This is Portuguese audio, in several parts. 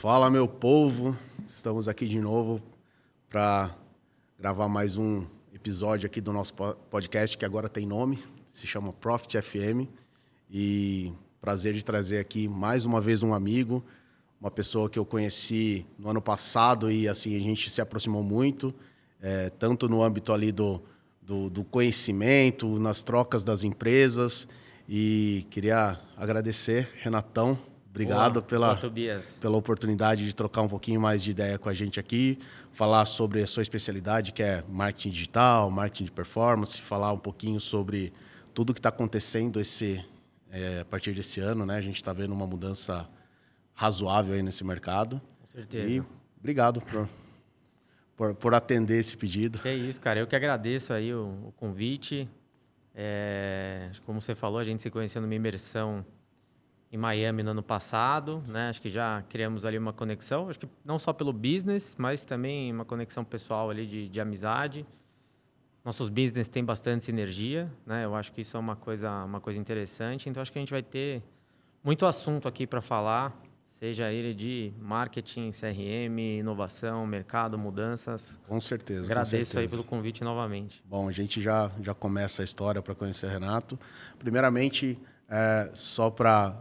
Fala, meu povo! Estamos aqui de novo para gravar mais um episódio aqui do nosso podcast, que agora tem nome, se chama Profit FM. E prazer de trazer aqui mais uma vez um amigo, uma pessoa que eu conheci no ano passado e assim a gente se aproximou muito, tanto no âmbito ali do conhecimento, nas trocas das empresas. E queria agradecer, Renatão. Obrigado pela oportunidade de trocar um pouquinho mais de ideia com a gente aqui, falar sobre a sua especialidade, que é marketing digital, marketing de performance, falar um pouquinho sobre tudo que está acontecendo a partir desse ano, né? A gente está vendo uma mudança razoável aí nesse mercado. Com certeza. E obrigado por atender esse pedido. É isso, cara. Eu que agradeço aí o convite. Como você falou, a gente se conheceu numa imersão em Miami no ano passado, né? Acho que já criamos ali uma conexão, acho que não só pelo business, mas também uma conexão pessoal ali de amizade. Nossos business têm bastante sinergia, né? Eu acho que isso é uma coisa interessante. Então, acho que a gente vai ter muito assunto aqui para falar, seja ele de marketing, CRM, inovação, mercado, mudanças. Com certeza. Agradeço aí pelo convite novamente. Bom, a gente já começa a história para conhecer o Renato. Primeiramente, só para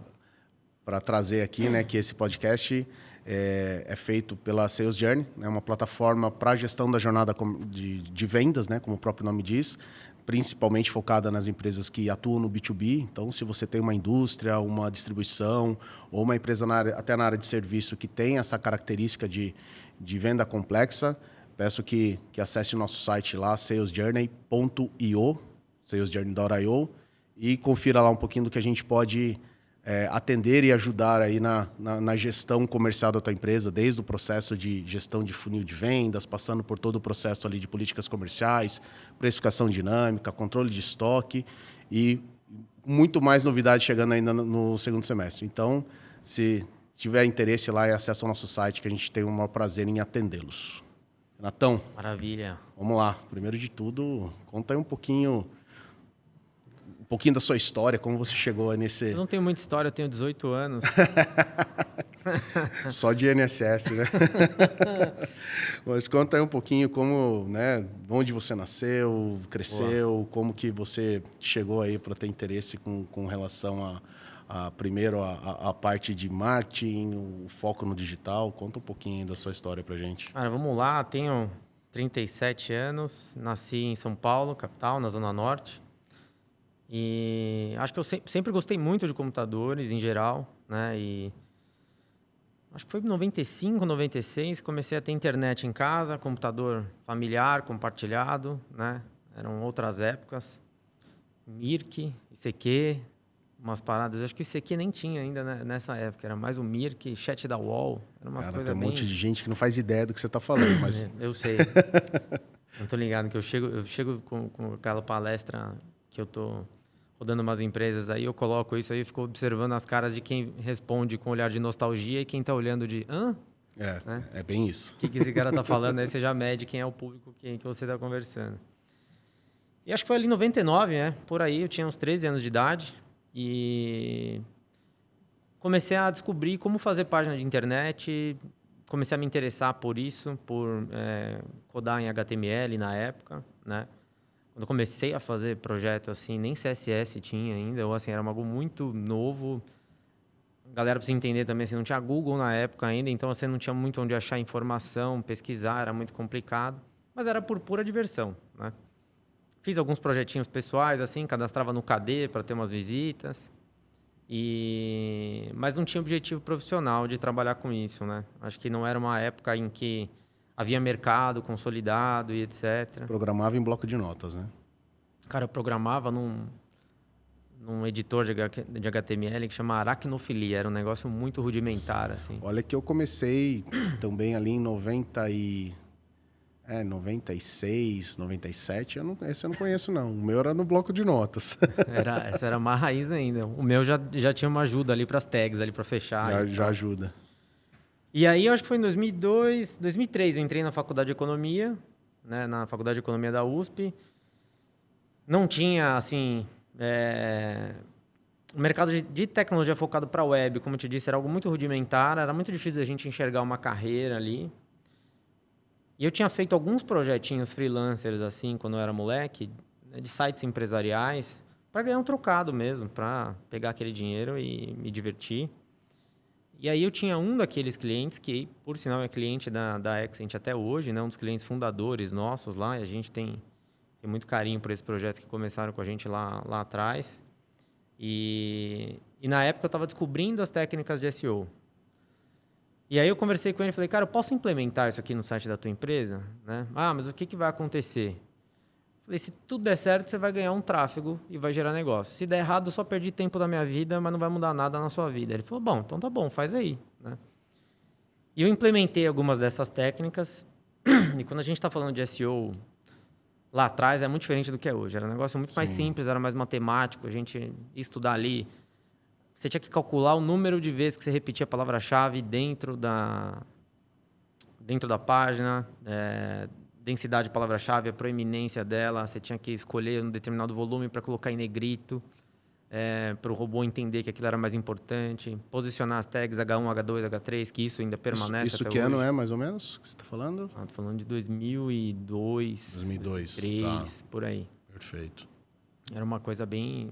trazer aqui, né, que esse podcast é feito pela Sales Journey, né, uma plataforma para gestão da jornada de vendas, né, como o próprio nome diz, principalmente focada nas empresas que atuam no B2B. Então, se você tem uma indústria, uma distribuição ou uma empresa até na área de serviço que tem essa característica de venda complexa, peço que acesse o nosso site lá, salesjourney.io, salesjourney.io, e confira lá um pouquinho do que a gente pode atender e ajudar aí na gestão comercial da tua empresa, desde o processo de gestão de funil de vendas, passando por todo o processo ali de políticas comerciais, precificação dinâmica, controle de estoque e muito mais novidade chegando ainda no segundo semestre. Então, se tiver interesse lá, acesse o nosso site, que a gente tem o maior prazer em atendê-los. Renatão. Maravilha. Vamos lá. Primeiro de tudo, conta aí um pouquinho da sua história, como você chegou nesse... Eu não tenho muita história, eu tenho 18 anos. Só de INSS, né? Mas conta aí um pouquinho como, né, onde você nasceu, cresceu, Boa. Como que você chegou aí para ter interesse com relação primeiro a parte de marketing, o foco no digital. Conta um pouquinho da sua história pra gente. Cara, vamos lá. Tenho 37 anos, nasci em São Paulo, capital, na Zona Norte. E acho que eu sempre gostei muito de computadores em geral, né? E acho que foi em 95, 96, comecei a ter internet em casa, computador familiar, compartilhado, né? Eram outras épocas. Mirk, ICQ, umas paradas. Acho que o ICQ nem tinha ainda, né, nessa época. Era mais o Mirk, chat da UOL. Era umas coisas tem um bem... monte de gente que não faz ideia do que você está falando, mas... Eu sei. Não tô ligado, que eu chego com aquela palestra que eu tô rodando umas empresas aí, eu coloco isso aí e fico observando as caras de quem responde com um olhar de nostalgia e quem tá olhando de... Hã? Né? É bem isso. O que esse cara tá falando? Aí você já mede quem é o público que você tá conversando. E acho que foi ali em 99, né? Por aí, eu tinha uns 13 anos de idade e comecei a descobrir como fazer página de internet, comecei a me interessar por isso, por codar em HTML na época, né? Quando eu comecei a fazer projeto assim, nem CSS tinha ainda, ou assim, era algo muito novo. A galera precisa entender também, assim, não tinha Google na época ainda, então você não tinha muito onde achar informação, pesquisar, era muito complicado. Mas era por pura diversão, né? Fiz alguns projetinhos pessoais, assim, cadastrava no KD para ter umas visitas. Mas não tinha objetivo profissional de trabalhar com isso, né? Acho que não era uma época em que havia mercado consolidado e etc. Programava em bloco de notas, né? Cara, eu programava num editor de HTML que chama Aracnofilia. Era um negócio muito rudimentar, assim. Olha que eu comecei também ali em 96, 97. Esse eu não conheço, não. O meu era no bloco de notas. Essa era mais raiz ainda. O meu já tinha uma ajuda ali para as tags, ali para fechar. Já ajuda. E aí, eu acho que foi em 2003, eu entrei na Faculdade de Economia, né, na Faculdade de Economia da USP. Não tinha, assim, o mercado de tecnologia focado para web, como eu te disse, era algo muito rudimentar, era muito difícil a gente enxergar uma carreira ali. E eu tinha feito alguns projetinhos freelancers, assim, quando eu era moleque, né, de sites empresariais, para ganhar um trocado mesmo, para pegar aquele dinheiro e me divertir. E aí eu tinha um daqueles clientes, que por sinal é cliente da Accent até hoje, né, um dos clientes fundadores nossos lá, e a gente tem muito carinho por esses projetos que começaram com a gente lá atrás. E na época eu estava descobrindo as técnicas de SEO. E aí eu conversei com ele e falei, cara, eu posso implementar isso aqui no site da tua empresa? Né? Ah, mas o que vai acontecer? Falei, se tudo der certo, você vai ganhar um tráfego e vai gerar negócio. Se der errado, eu só perdi tempo da minha vida, mas não vai mudar nada na sua vida. Ele falou, bom, então tá bom, faz aí. Né? E eu implementei algumas dessas técnicas. E quando a gente está falando de SEO lá atrás, é muito diferente do que é hoje. Era um negócio muito mais simples, era mais matemático. A gente ia estudar ali. Você tinha que calcular o número de vezes que você repetia a palavra-chave dentro da página, densidade de palavra-chave, a proeminência dela. Você tinha que escolher um determinado volume para colocar em negrito, para o robô entender que aquilo era mais importante. Posicionar as tags H1, H2, H3, que isso ainda permanece isso até que hoje. ano é, mais ou menos, que você está falando? Estou falando de 2002, 2003, tá. por aí. Perfeito. Era uma coisa bem...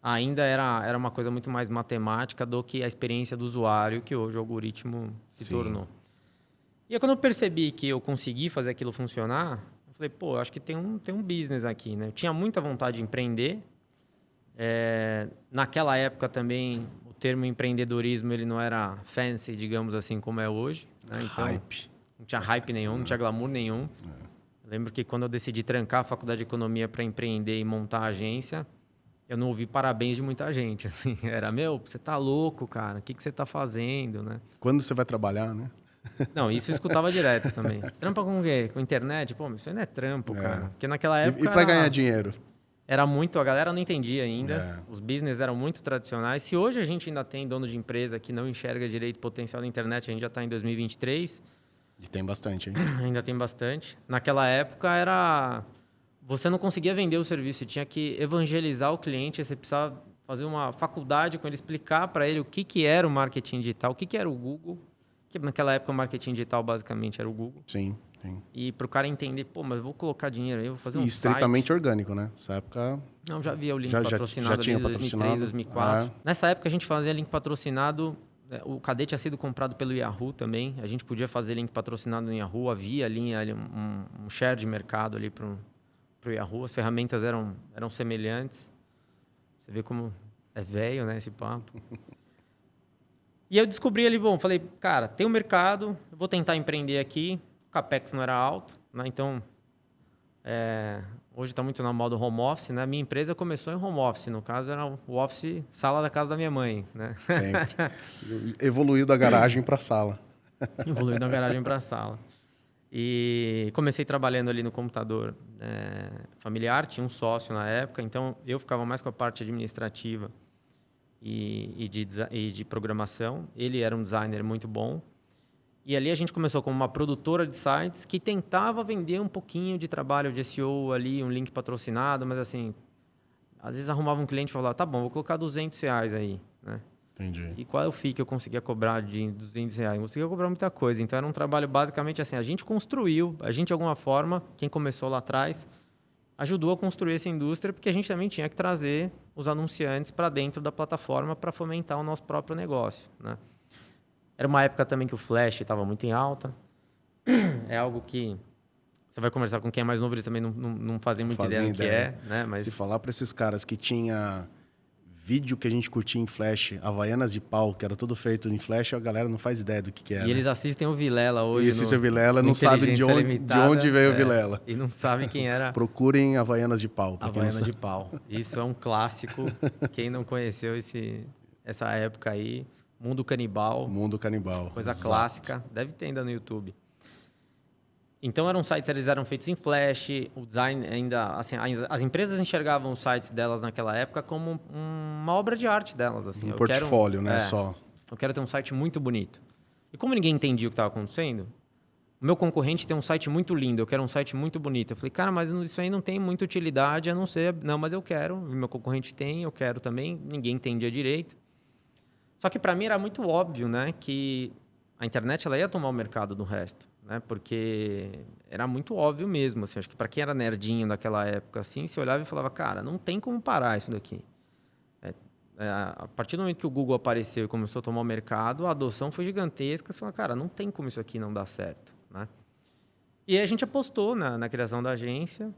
Ainda era uma coisa muito mais matemática do que a experiência do usuário, que hoje o algoritmo se tornou. E aí, quando eu percebi que eu consegui fazer aquilo funcionar, eu falei, pô, acho que tem um business aqui, né? Eu tinha muita vontade de empreender. Naquela época também, o termo empreendedorismo ele não era fancy, digamos assim, como é hoje. Né? Então, Hype. Não tinha hype nenhum, não tinha glamour nenhum. Eu lembro que quando eu decidi trancar a faculdade de economia para empreender e montar a agência, eu não ouvi parabéns de muita gente, assim. Era, você tá louco, cara, o que você tá fazendo, né? Quando você vai trabalhar, né? Não, isso eu escutava direto também. Você trampa com o quê? Com internet? Pô, isso aí não é trampo, cara. Porque naquela época... E para ganhar dinheiro? Era muito... A galera não entendia ainda. Os business eram muito tradicionais. Se hoje a gente ainda tem dono de empresa que não enxerga direito o potencial da internet, a gente já está em 2023. E tem bastante, hein? Ainda tem bastante. Naquela época era... Você não conseguia vender o serviço, você tinha que evangelizar o cliente, você precisava fazer uma faculdade com ele, explicar para ele o que era o marketing digital, o que era o Google, que naquela época o marketing digital basicamente era o Google. Sim. E para o cara entender, pô, mas eu vou colocar dinheiro aí, eu vou fazer um site. Estritamente orgânico, né? Nessa época... Não, já havia o link patrocinado já tinha ali em 2003, 2004. Nessa época a gente fazia link patrocinado, o KD tinha sido comprado pelo Yahoo também, a gente podia fazer link patrocinado no Yahoo, havia ali um share de mercado ali para o Yahoo, as ferramentas eram semelhantes. Você vê como é velho, né, esse papo. E eu descobri ali, falei, cara, tem um mercado, eu vou tentar empreender aqui. O capex não era alto, né? Então, hoje está muito na moda o home office, né? Minha empresa começou em home office, no caso era o office sala da casa da minha mãe, né? Sempre. Evoluiu da garagem para a sala. Evoluiu da garagem para a sala. E comecei trabalhando ali no computador familiar, tinha um sócio na época, então eu ficava mais com a parte administrativa e de programação. Ele era um designer muito bom. E ali a gente começou como uma produtora de sites que tentava vender um pouquinho de trabalho de SEO ali, um link patrocinado, mas assim, às vezes arrumava um cliente e falava, tá bom, vou colocar R$200 aí, né? Entendi. E qual é o FII que eu conseguia cobrar de R$200? Eu conseguia cobrar muita coisa. Então, era um trabalho basicamente assim, a gente construiu, a gente de alguma forma, quem começou lá atrás, ajudou a construir essa indústria, porque a gente também tinha que trazer os anunciantes para dentro da plataforma para fomentar o nosso próprio negócio, né? Era uma época também que o Flash estava muito em alta. É algo que você vai conversar com quem é mais novo, eles também não fazem muita ideia do que é, né? Mas... Se falar para esses caras que tinha vídeo que a gente curtia em Flash, Havaianas de pau, que era tudo feito em Flash, a galera não faz ideia do que é. E eles assistem o Vilela hoje. E assistem o Vilela, não sabem de onde veio o Vilela. E não sabem quem era. Procurem Havaianas de pau. Havaianas de pau. Isso é um clássico. Quem não conheceu essa época aí... Mundo Canibal. Mundo Canibal. Coisa clássica. Deve ter ainda no YouTube. Então, eram sites, eles eram feitos em Flash. O design ainda... Assim, as empresas enxergavam os sites delas naquela época como uma obra de arte delas. Assim. Um portfólio, né? Só. Eu quero ter um site muito bonito. E como ninguém entendia o que estava acontecendo, o meu concorrente tem um site muito lindo, eu quero um site muito bonito. Eu falei, cara, mas isso aí não tem muita utilidade, a não ser... Não, mas eu quero, meu concorrente tem, eu quero também, ninguém entendia direito. Só que para mim era muito óbvio, né, que a internet ela ia tomar o mercado do resto, né? Porque era muito óbvio mesmo, assim, acho que para quem era nerdinho daquela época assim, se olhava e falava, cara, não tem como parar isso daqui. A partir do momento que o Google apareceu e começou a tomar o mercado, a adoção foi gigantesca. Você fala, cara, não tem como isso aqui não dar certo, né? E aí a gente apostou na criação da agência.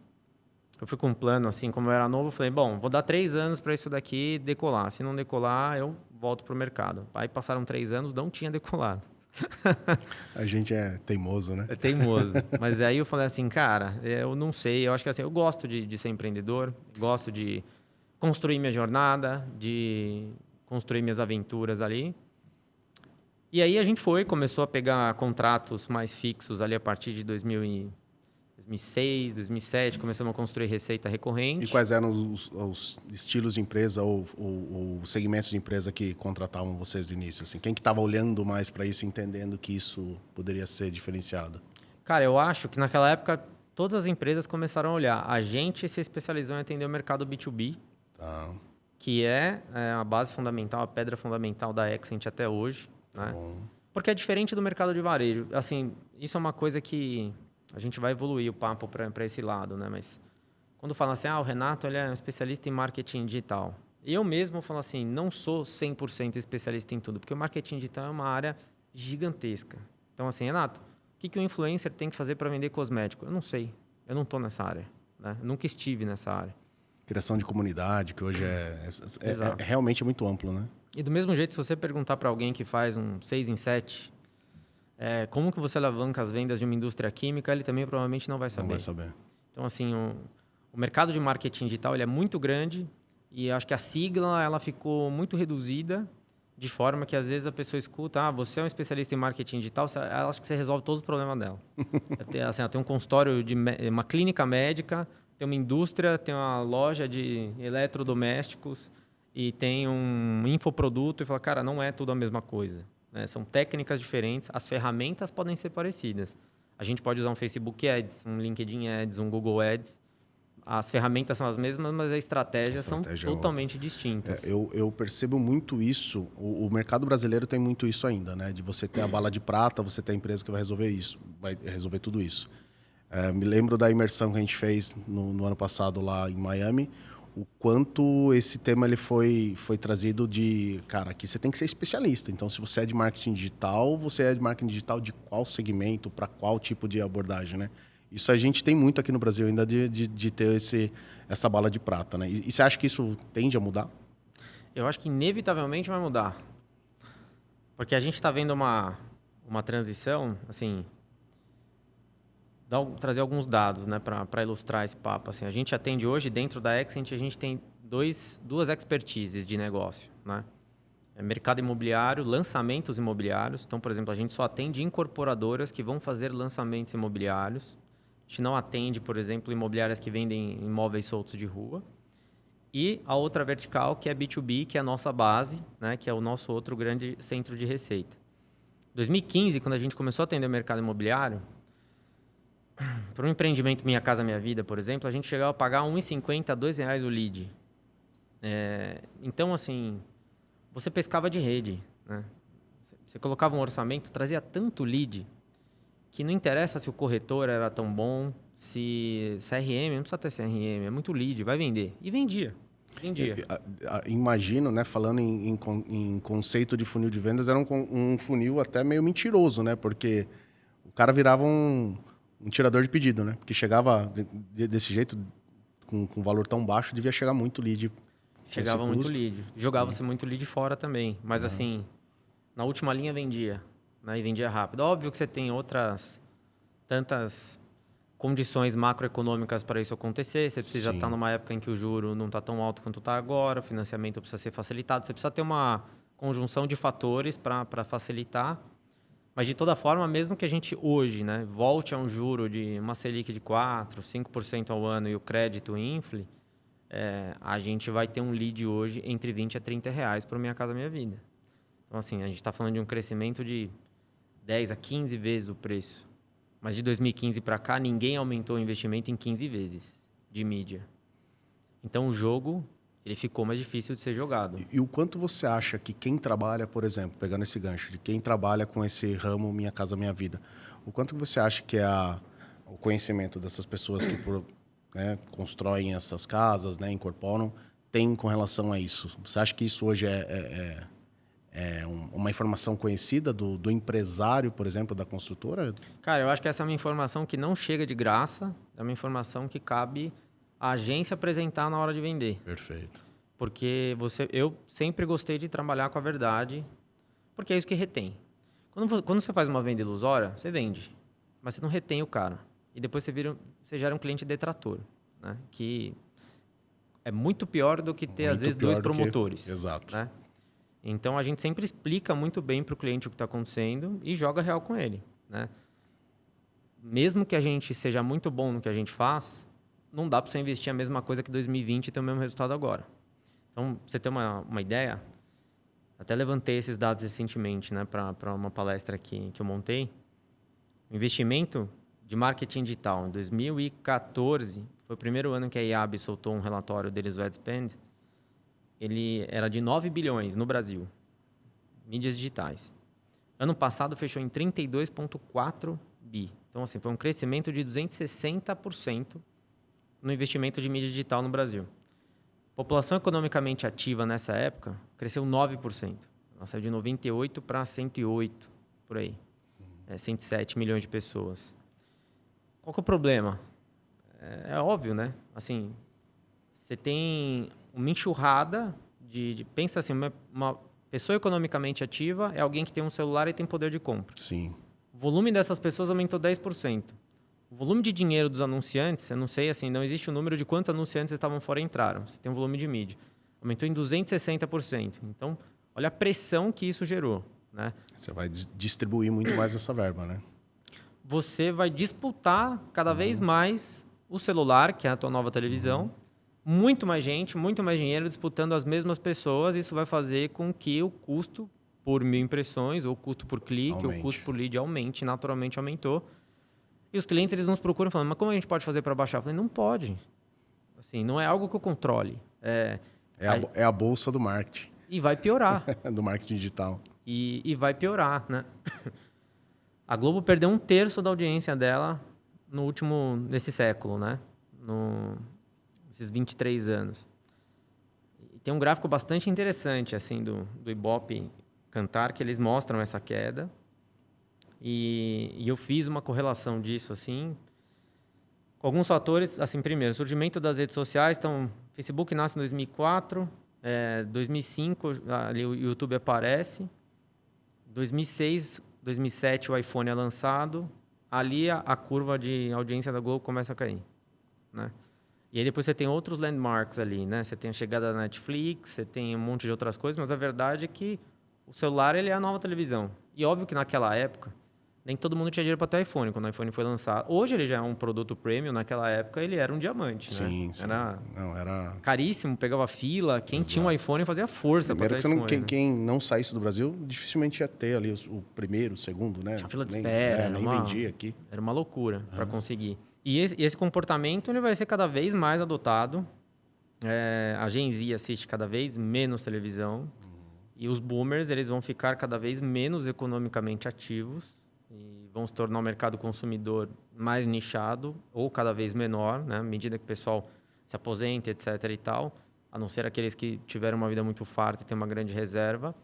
Eu fui com um plano, assim, como eu era novo, eu falei, bom, vou dar 3 anos para isso daqui decolar. Se não decolar, eu volto para o mercado. Aí passaram 3 anos, não tinha decolado. A gente é teimoso, né? É teimoso. Mas aí eu falei assim, cara, eu não sei. Eu acho que assim, eu gosto de ser empreendedor, gosto de construir minha jornada, de construir minhas aventuras ali. E aí a gente começou a pegar contratos mais fixos ali a partir de 2006, 2007, começamos a construir receita recorrente. E quais eram os estilos de empresa ou os segmentos de empresa que contratavam vocês do início? Assim, quem que estava olhando mais para isso, entendendo que isso poderia ser diferenciado? Cara, eu acho que naquela época todas as empresas começaram a olhar. A gente se especializou em atender o mercado B2B, Tá. que é a base fundamental, a pedra fundamental da Accent até hoje. Tá Né? bom. Porque é diferente do mercado de varejo. Assim, isso é uma coisa que a gente vai evoluir o papo para esse lado, né? Mas quando falam assim, o Renato ele é um especialista em marketing digital. Eu mesmo falo assim, não sou 100% especialista em tudo, porque o marketing digital é uma área gigantesca. Então, assim, Renato, o que o influencer tem que fazer para vender cosmético? Eu não sei. Eu não estou nessa área. Né? Eu nunca estive nessa área. Criação de comunidade, que hoje é realmente muito amplo, né? E do mesmo jeito, se você perguntar para alguém que faz um 6 em 7, como que você alavanca as vendas de uma indústria química, ele também provavelmente não vai saber. Não vai saber. Então, assim, o mercado de marketing digital ele é muito grande e acho que a sigla ela ficou muito reduzida, de forma que às vezes a pessoa escuta, você é um especialista em marketing digital, ela acha que você resolve todos os problemas dela. Ela tem um consultório, uma clínica médica, tem uma indústria, tem uma loja de eletrodomésticos e tem um infoproduto e fala, cara, não é tudo a mesma coisa. Né? São técnicas diferentes, as ferramentas podem ser parecidas. A gente pode usar um Facebook Ads, um LinkedIn Ads, um Google Ads. As ferramentas são as mesmas, mas as estratégias são totalmente distintas. Eu percebo muito isso. O mercado brasileiro tem muito isso ainda, né? De você ter a bala de prata, você ter a empresa que vai resolver isso, vai resolver tudo isso. Me lembro da imersão que a gente fez no ano passado lá em Miami, o quanto esse tema ele foi trazido de... Cara, aqui você tem que ser especialista. Então, se você é de marketing digital, você é de marketing digital de qual segmento, para qual tipo de abordagem, né? Isso a gente tem muito aqui no Brasil ainda de ter essa bala de prata, né? E você acha que isso tende a mudar? Eu acho que inevitavelmente vai mudar. Porque a gente está vendo uma transição, assim... trazer alguns dados, né, para ilustrar esse papo. Assim, a gente atende hoje, dentro da Accent, a gente tem duas expertises de negócio. Né? Mercado imobiliário, lançamentos imobiliários. Então, por exemplo, a gente só atende incorporadoras que vão fazer lançamentos imobiliários. A gente não atende, por exemplo, imobiliárias que vendem imóveis soltos de rua. E a outra vertical, que é B2B, que é a nossa base, né, que é o nosso outro grande centro de receita. Em 2015, quando a gente começou a atender o mercado imobiliário, para um empreendimento Minha Casa Minha Vida, por exemplo, a gente chegava a pagar R$ 1,50 a R$ 2,00 o lead. Então, assim, você pescava de rede. Né? Você colocava um orçamento, trazia tanto lead que não interessa se o corretor era tão bom, se CRM, não precisa ter CRM, é muito lead, vai vender. E vendia. Imagino, né, falando em conceito de funil de vendas, era um funil até meio mentiroso, né? Porque o cara virava um tirador de pedido, né? Porque chegava desse jeito, com valor tão baixo, devia chegar muito lead. Chegava muito lead. Jogava-se muito lead fora também. Mas, assim, na última linha vendia. Né? E vendia rápido. Óbvio que você tem tantas condições macroeconômicas para isso acontecer. Você precisa estar numa época em que o juro não está tão alto quanto está agora. O financiamento precisa ser facilitado. Você precisa ter uma conjunção de fatores para facilitar. Mas, de toda forma, mesmo que a gente hoje, né, volte a um juro de uma Selic de 4%, 5% ao ano e o crédito infle, a gente vai ter um lead hoje entre R$20 a R$30 para Minha Casa Minha Vida. Então, assim, a gente está falando de um crescimento de 10 a 15 vezes o preço. Mas de 2015 para cá, ninguém aumentou o investimento em 15 vezes de mídia. Então, o jogo ele ficou mais difícil de ser jogado. E o quanto você acha que quem trabalha, por exemplo, pegando esse gancho, de quem trabalha com esse ramo Minha Casa Minha Vida, o quanto que você acha que é o conhecimento dessas pessoas que né, constroem essas casas, né, incorporam, tem com relação a isso? Você acha que isso hoje uma informação conhecida do empresário, por exemplo, da construtora? Cara, eu acho que essa é uma informação que não chega de graça, é uma informação que cabe a agência apresentar na hora de vender. Perfeito. Porque eu sempre gostei de trabalhar com a verdade, porque é isso que retém. Quando você faz uma venda ilusória, você vende, mas você não retém o cara. E depois você gera um cliente detrator, né? Que é muito pior do que ter, às vezes, 2 promotores. Exato. Né? Então, a gente sempre explica muito bem para o cliente o que está acontecendo e joga real com ele. Né? Mesmo que a gente seja muito bom no que a gente faz, não dá para você investir a mesma coisa que 2020 e ter o mesmo resultado agora. Então, pra você ter uma ideia, até levantei esses dados recentemente, né, para uma palestra que eu montei. O investimento de marketing digital em 2014, foi o primeiro ano que a IAB soltou um relatório deles, o AdSpend, ele era de 9 bilhões no Brasil, mídias digitais. Ano passado fechou em 32,4 bi. Então, assim, foi um crescimento de 260% no investimento de mídia digital no Brasil. População economicamente ativa nessa época cresceu 9%. Ela saiu de 98 para 108, por aí. 107 milhões de pessoas. Qual que é o problema? É óbvio, né? Assim, você tem uma enxurrada pensa assim, uma pessoa economicamente ativa é alguém que tem um celular e tem poder de compra. Sim. O volume dessas pessoas aumentou 10%. O volume de dinheiro dos anunciantes, eu não sei, assim, não existe o número de quantos anunciantes estavam fora e entraram. Você tem um volume de mídia. Aumentou em 260%. Então, olha a pressão que isso gerou, né? Você vai distribuir muito mais essa verba, né? Você vai disputar cada vez mais o celular, que é a tua nova televisão. Muito mais gente, muito mais dinheiro disputando as mesmas pessoas. Isso vai fazer com que o custo por 1.000 impressões, ou o custo por clique, ou o custo por lead aumente. Naturalmente aumentou. E os clientes, eles nos procuram falando, mas como a gente pode fazer para baixar? Eu falei, não pode. Assim, não é algo que eu controle. É a bolsa do marketing. E vai piorar. Do marketing digital. E vai piorar, né? A Globo perdeu 1/3 da audiência dela nesse século, né? Nesses 23 anos. E tem um gráfico bastante interessante, assim, do Ibope Kantar, que eles mostram essa queda. E eu fiz uma correlação disso, assim, com alguns fatores. Assim, primeiro, surgimento das redes sociais. Então, Facebook nasce em 2004, 2005, ali o YouTube aparece. 2006, 2007, o iPhone é lançado. Ali, a curva de audiência da Globo começa a cair, né? E aí, depois você tem outros landmarks ali, né? Você tem a chegada da Netflix, você tem um monte de outras coisas, mas a verdade é que o celular, ele é a nova televisão. E óbvio que naquela época, nem todo mundo tinha dinheiro para ter iPhone quando o iPhone foi lançado. Hoje ele já é um produto premium, naquela época ele era um diamante, sim, né? Sim, era caríssimo, pegava fila. Quem tinha um iPhone fazia força para ter iPhone. Quem não saísse do Brasil dificilmente ia ter ali o primeiro, o segundo, né? Tinha fila de espera. Nem vendia aqui. Era uma loucura para conseguir. E esse comportamento ele vai ser cada vez mais adotado. A Gen Z assiste cada vez menos televisão. E os boomers eles vão ficar cada vez menos economicamente ativos. E vão se tornar um mercado consumidor mais nichado ou cada vez menor, né? À medida que o pessoal se aposenta, etc. e tal, a não ser aqueles que tiveram uma vida muito farta e têm uma grande reserva,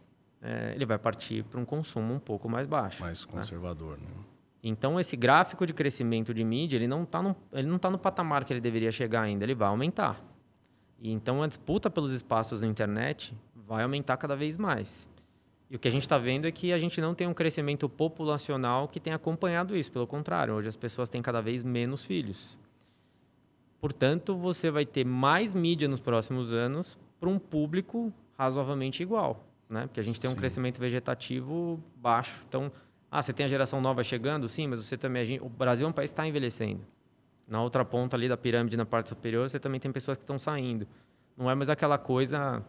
ele vai partir para um consumo um pouco mais baixo. Mais conservador, né? Então, esse gráfico de crescimento de mídia, ele não tá no patamar que ele deveria chegar ainda, ele vai aumentar. E então, a disputa pelos espaços na internet vai aumentar cada vez mais. E o que a gente está vendo é que a gente não tem um crescimento populacional que tenha acompanhado isso. Pelo contrário, hoje as pessoas têm cada vez menos filhos. Portanto, você vai ter mais mídia nos próximos anos para um público razoavelmente igual, né? Porque a gente tem um crescimento vegetativo baixo. Então, você tem a geração nova chegando? Sim, mas você também... O Brasil é um país que está envelhecendo. Na outra ponta ali da pirâmide, na parte superior, você também tem pessoas que estão saindo. Não é mais aquela coisa...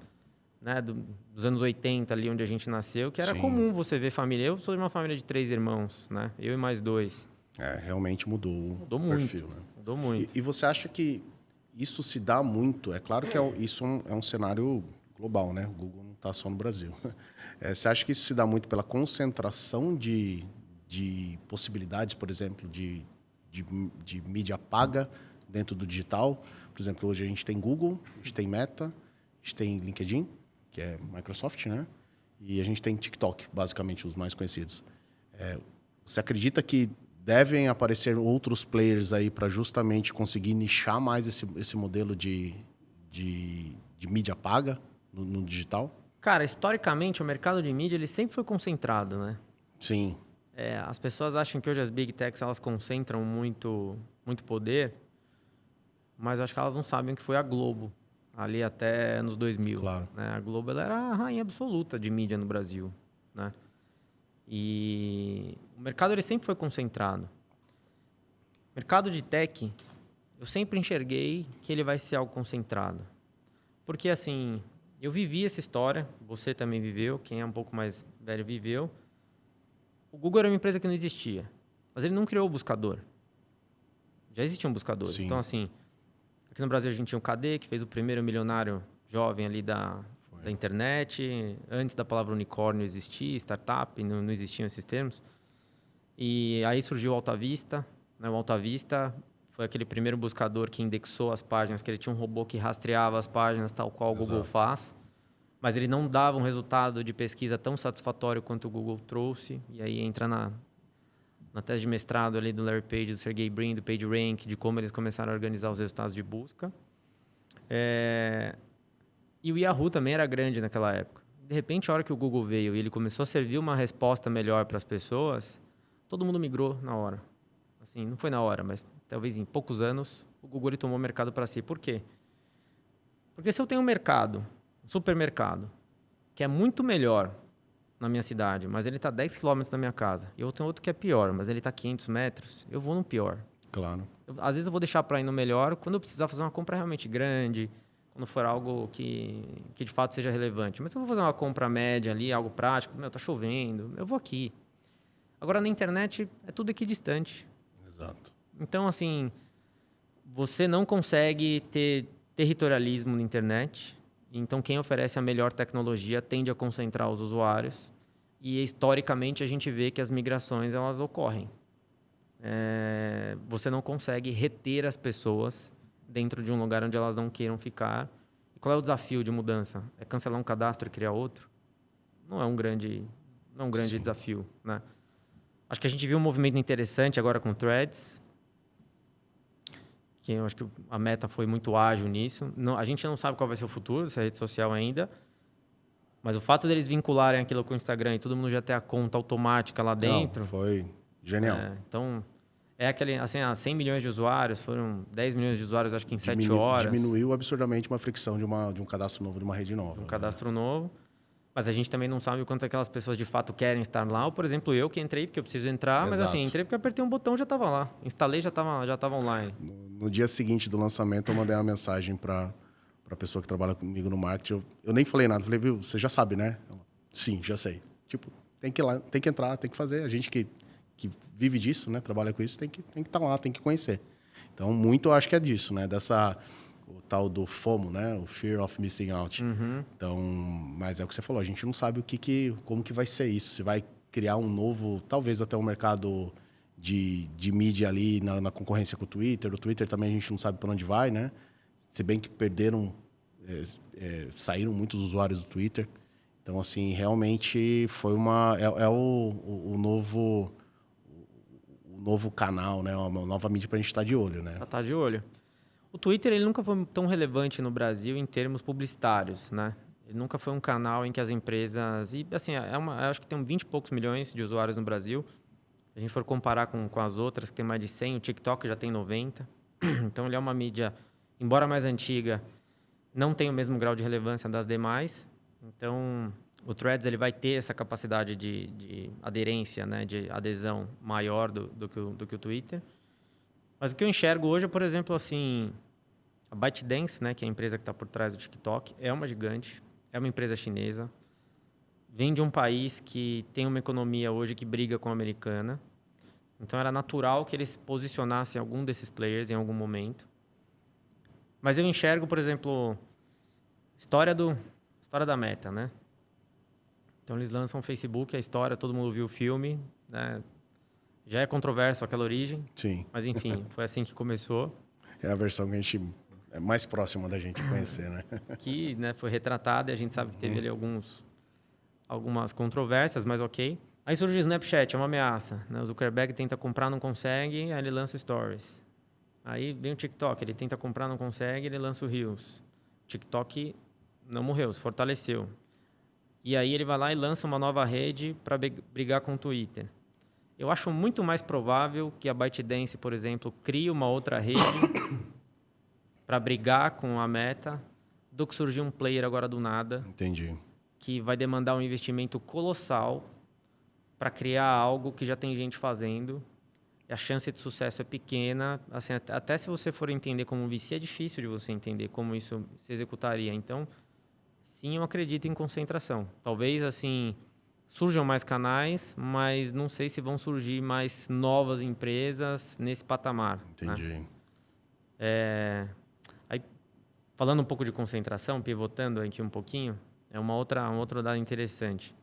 né, dos anos 80, ali onde a gente nasceu, que era comum você ver família. Eu sou de uma família de 3 irmãos, né? Eu e mais 2. Realmente mudou o muito, perfil, né? Mudou muito. E você acha que isso se dá muito? É claro que isso é um cenário global, né? O Google não está só no Brasil. Você acha que isso se dá muito pela concentração de possibilidades, por exemplo, de mídia paga dentro do digital? Por exemplo, hoje a gente tem Google, a gente tem Meta, a gente tem LinkedIn, que é Microsoft, né? E a gente tem TikTok, basicamente os mais conhecidos. Você acredita que devem aparecer outros players aí para justamente conseguir nichar mais esse modelo de mídia paga no digital? Cara, historicamente, o mercado de mídia ele sempre foi concentrado, né? Sim. As pessoas acham que hoje as Big Techs elas concentram muito poder, mas acho que elas não sabem o que foi a Globo, ali até anos 2000. Claro. Né? A Globo ela era a rainha absoluta de mídia no Brasil, né? E o mercado ele sempre foi concentrado. O mercado de tech, eu sempre enxerguei que ele vai ser algo concentrado. Porque, assim, eu vivi essa história, você também viveu, quem é um pouco mais velho viveu. O Google era uma empresa que não existia, mas ele não criou o buscador. Já existiam buscadores. Sim. Então, assim, aqui no Brasil a gente tinha o KD, que fez o primeiro milionário jovem ali da internet. Antes da palavra unicórnio existir, startup, não existiam esses termos. E aí surgiu o Alta Vista. Né? O Alta Vista foi aquele primeiro buscador que indexou as páginas, que ele tinha um robô que rastreava as páginas, tal qual o Google faz. Mas ele não dava um resultado de pesquisa tão satisfatório quanto o Google trouxe. E aí entra na tese de mestrado ali do Larry Page, do Sergey Brin, do PageRank, de como eles começaram a organizar os resultados de busca. E o Yahoo também era grande naquela época. De repente, a hora que o Google veio e ele começou a servir uma resposta melhor para as pessoas, todo mundo migrou na hora. Assim, não foi na hora, mas talvez em poucos anos, o Google ele tomou o mercado para si. Por quê? Porque se eu tenho um mercado, um supermercado, que é muito melhor na minha cidade, mas ele está 10 quilômetros da minha casa, e eu tenho outro que é pior, mas ele está 500 metros, eu vou no pior. Claro. Às vezes eu vou deixar para ir no melhor quando eu precisar fazer uma compra realmente grande, quando for algo que de fato seja relevante. Mas se eu vou fazer uma compra média ali, algo prático, tá chovendo, eu vou aqui. Agora, na internet, é tudo equidistante. Exato. Então, assim, você não consegue ter territorialismo na internet. Então, quem oferece a melhor tecnologia tende a concentrar os usuários. E, historicamente, a gente vê que as migrações elas ocorrem. Você não consegue reter as pessoas dentro de um lugar onde elas não queiram ficar. E qual é o desafio de mudança? É cancelar um cadastro e criar outro? Não é um grande desafio, né? Acho que a gente viu um movimento interessante agora com Threads, que eu acho que a Meta foi muito ágil nisso. A gente não sabe qual vai ser o futuro dessa rede social ainda, mas o fato deles vincularem aquilo com o Instagram e todo mundo já ter a conta automática lá dentro... Não, foi genial. Então, aquele, assim, 100 milhões de usuários, foram 10 milhões de usuários, acho que em 7 horas. Diminuiu absurdamente uma fricção de um cadastro novo, de uma rede nova. Um cadastro novo. Mas a gente também não sabe o quanto aquelas pessoas de fato querem estar lá. Ou, por exemplo, eu que entrei porque eu preciso entrar, Exato. mas assim, entrei porque eu apertei um botão e já estava lá. Instalei, já estava online. No dia seguinte do lançamento, eu mandei uma mensagem para a pessoa que trabalha comigo no marketing. Eu nem falei nada. Falei, viu, você já sabe, né? Ela, sim, já sei. Tipo, tem que ir lá, tem que entrar, tem que fazer. A gente que vive disso, né? Trabalha com isso, tem que estar lá, tem que conhecer. Então, muito eu acho que é disso, né? O tal do FOMO, né? O Fear of Missing Out. Uhum. Então, mas é o que você falou, a gente não sabe como que vai ser isso. Se vai criar um novo, talvez até um mercado de mídia ali na concorrência com o Twitter. O Twitter também a gente não sabe para onde vai, né? Se bem que saíram muitos usuários do Twitter. Então, assim, realmente foi o novo canal, né? Uma nova mídia para a gente estar de olho, né? Tá de olho. O Twitter ele nunca foi tão relevante no Brasil em termos publicitários, né? Ele nunca foi um canal em que as empresas... E, assim, eu acho que tem 20 e poucos milhões de usuários no Brasil. Se a gente for comparar com as outras, que tem mais de 100, o TikTok já tem 90. Então, ele é uma mídia, embora mais antiga, não tem o mesmo grau de relevância das demais. Então, o Threads ele vai ter essa capacidade de aderência, né? De adesão maior do que o Twitter. Mas o que eu enxergo hoje é, por exemplo, assim, a ByteDance, né, que é a empresa que está por trás do TikTok, é uma gigante, é uma empresa chinesa, vem de um país que tem uma economia hoje que briga com a americana, Então, era natural que eles posicionassem algum desses players em algum momento. Mas eu enxergo, por exemplo, história da Meta, né? Então, eles lançam o Facebook, a história, todo mundo viu o filme, né? Já é controverso aquela origem. Sim. Mas, enfim, foi assim que começou. É a versão que a gente é mais próxima da gente conhecer, né? Que, né, foi retratada e a gente sabe que teve ali algumas controvérsias, mas ok. Aí surge o Snapchat, é uma ameaça, né? O Zuckerberg tenta comprar, não consegue, aí ele lança o Stories. Aí vem o TikTok, ele tenta comprar, não consegue, ele lança o Reels. O TikTok não morreu, se fortaleceu. E aí ele vai lá e lança uma nova rede para brigar com o Twitter. Eu acho muito mais provável que a ByteDance, por exemplo, crie uma outra rede para brigar com a Meta do que surgir um player agora do nada. Entendi. Que vai demandar um investimento colossal para criar algo que já tem gente fazendo. E a chance de sucesso é pequena. Assim, até se você for entender como VC, é difícil de você entender como isso se executaria. Então, sim, eu acredito em concentração. Talvez, assim, surjam mais canais, mas não sei se vão surgir mais novas empresas nesse patamar. Entendi. Né? Aí, falando um pouco de concentração, pivotando aqui um pouquinho, é um outro dado interessante.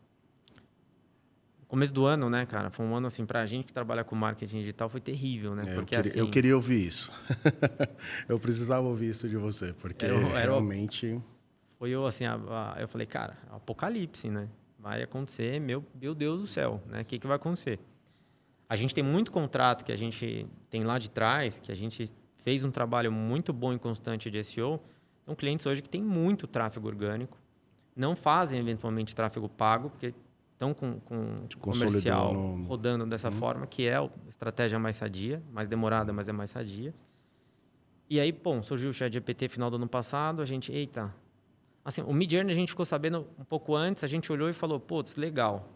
O começo do ano, né, cara? Foi um ano, assim, pra gente que trabalha com marketing digital, foi terrível, né? Porque, eu queria ouvir isso. Eu precisava ouvir isso de você, porque realmente... Foi assim, eu falei, cara, apocalipse, né? Vai acontecer, meu Deus do céu, né? O que vai acontecer? A gente tem muito contrato que a gente tem lá de trás, que a gente fez um trabalho muito bom e constante de SEO. Então, clientes hoje que têm muito tráfego orgânico, não fazem, eventualmente, tráfego pago, porque estão com comercial rodando dessa forma, que é a estratégia mais sadia, mais demorada, mas é mais sadia. E aí, surgiu o ChatGPT final do ano passado, a gente, eita... Assim, o Midjourney a gente ficou sabendo um pouco antes, a gente olhou e falou, putz, legal,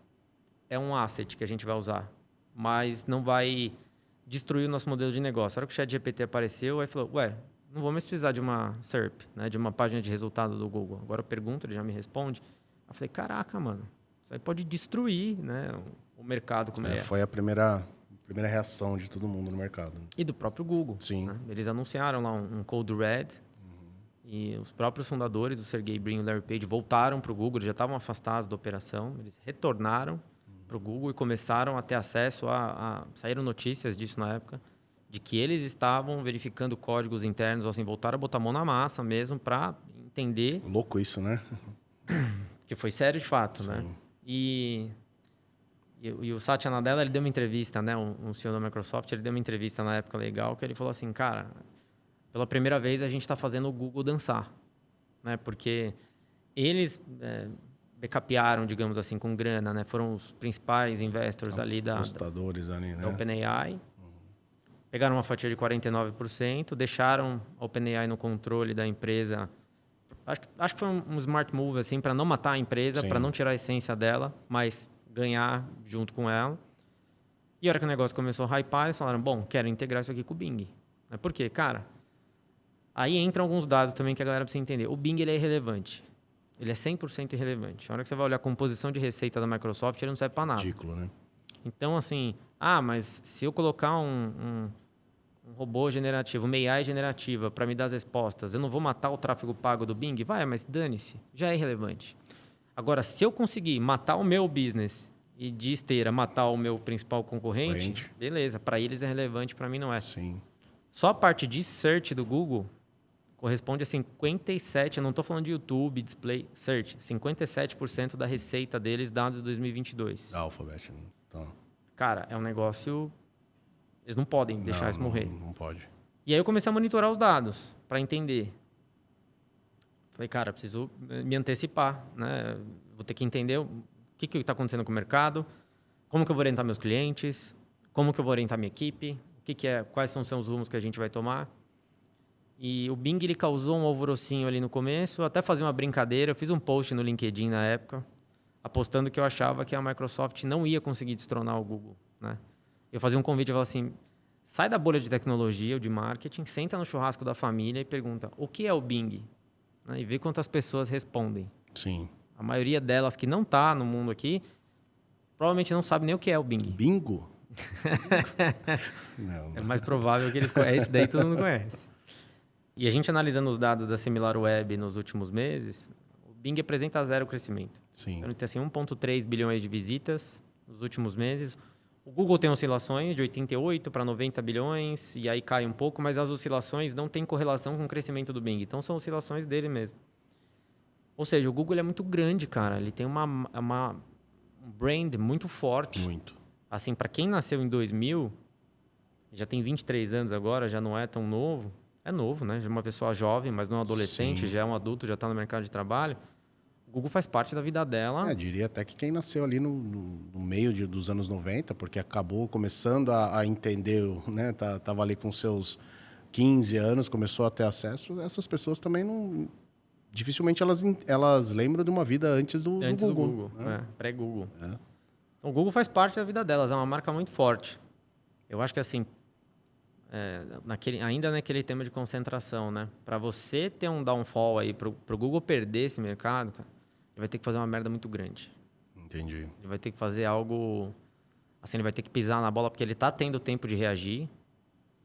é um asset que a gente vai usar, mas não vai destruir o nosso modelo de negócio. A hora que o ChatGPT apareceu, aí falou, não vou mais precisar de uma SERP, né, de uma página de resultado do Google. Agora eu pergunto, ele já me responde. Eu falei, caraca, mano, isso aí pode destruir, né, o mercado como ele é. Foi a primeira reação de todo mundo no mercado. E do próprio Google. Sim. Né? Eles anunciaram lá um Code Red, e os próprios fundadores, o Sergey Brin e o Larry Page, voltaram para o Google, eles já estavam afastados da operação, eles retornaram para o Google e começaram a ter acesso saíram notícias disso na época, de que eles estavam verificando códigos internos, assim, voltaram a botar a mão na massa mesmo para entender... Louco isso, né? Que foi sério de fato, Sim. né? E o Satya Nadella, ele deu uma entrevista, né? Um CEO da Microsoft, ele deu uma entrevista na época legal, que ele falou assim, cara... Pela primeira vez, a gente está fazendo o Google dançar, né? Porque eles backupearam, digamos assim, com grana, né? Foram os principais investors ali da OpenAI. Pegaram uma fatia de 49%, deixaram a OpenAI no controle da empresa. Acho que foi um smart move, assim, para não matar a empresa, para não tirar a essência dela, mas ganhar junto com ela. E a hora que o negócio começou a hypar, eles falaram, bom, quero integrar isso aqui com o Bing. Por quê? Cara... Aí entram alguns dados também que a galera precisa entender. O Bing, ele é irrelevante. Ele é 100% irrelevante. A hora que você vai olhar a composição de receita da Microsoft, ele não serve para nada. Ridículo, né? Então, assim... mas se eu colocar um robô generativo, uma AI generativa para me dar as respostas, eu não vou matar o tráfego pago do Bing? Vai, mas dane-se. Já é irrelevante. Agora, se eu conseguir matar o meu business e de esteira matar o meu principal concorrente, beleza. Para eles é relevante, para mim não é. Sim. Só a parte de search do Google... corresponde a 57%, eu não estou falando de YouTube, display, search, 57% da receita deles, dados de 2022. Alphabet. Então. Cara, é um negócio... Eles não podem deixar isso morrer. Não pode. E aí eu comecei a monitorar os dados, para entender. Falei, cara, preciso me antecipar, né? Vou ter que entender o que está acontecendo com o mercado, como que eu vou orientar meus clientes, como que eu vou orientar minha equipe, quais são os rumos que a gente vai tomar. E o Bing, ele causou um alvorocinho ali no começo, até fazer uma brincadeira. Eu fiz um post no LinkedIn na época, apostando que eu achava que a Microsoft não ia conseguir destronar o Google, né? Eu fazia um convite e falava assim, sai da bolha de tecnologia ou de marketing, senta no churrasco da família e pergunta, o que é o Bing? Né? E vê quantas pessoas respondem. Sim. A maioria delas que não está no mundo aqui, provavelmente não sabe nem o que é o Bing. Bingo? Não. É mais provável que eles conheçam. Esse daí todo mundo conhece. E a gente analisando os dados da SimilarWeb nos últimos meses, o Bing apresenta zero crescimento. Sim. Então, ele tem assim, 1,3 bilhões de visitas nos últimos meses. O Google tem oscilações de 88 para 90 bilhões, e aí cai um pouco, mas as oscilações não têm correlação com o crescimento do Bing. Então, são oscilações dele mesmo. Ou seja, o Google é muito grande, cara. Ele tem um brand muito forte. Muito. Assim, para quem nasceu em 2000, já tem 23 anos agora, já não é tão novo. É novo, né? Já é uma pessoa jovem, mas não adolescente, Sim. já é um adulto, já está no mercado de trabalho. O Google faz parte da vida dela. Diria até que quem nasceu ali no meio dos anos 90, porque acabou começando a entender, né? Tava ali com seus 15 anos, começou a ter acesso. Essas pessoas também não... Dificilmente elas lembram de uma vida antes do Antes Google. do Google, Né? Pré-Google. É. Então, o Google faz parte da vida delas, é uma marca muito forte. Eu acho que assim, ainda naquele tema de concentração, né? Para você ter um downfall aí, pro Google perder esse mercado, cara, ele vai ter que fazer uma merda muito grande. Entendi. Ele vai ter que fazer algo... Assim, ele vai ter que pisar na bola, porque ele está tendo tempo de reagir.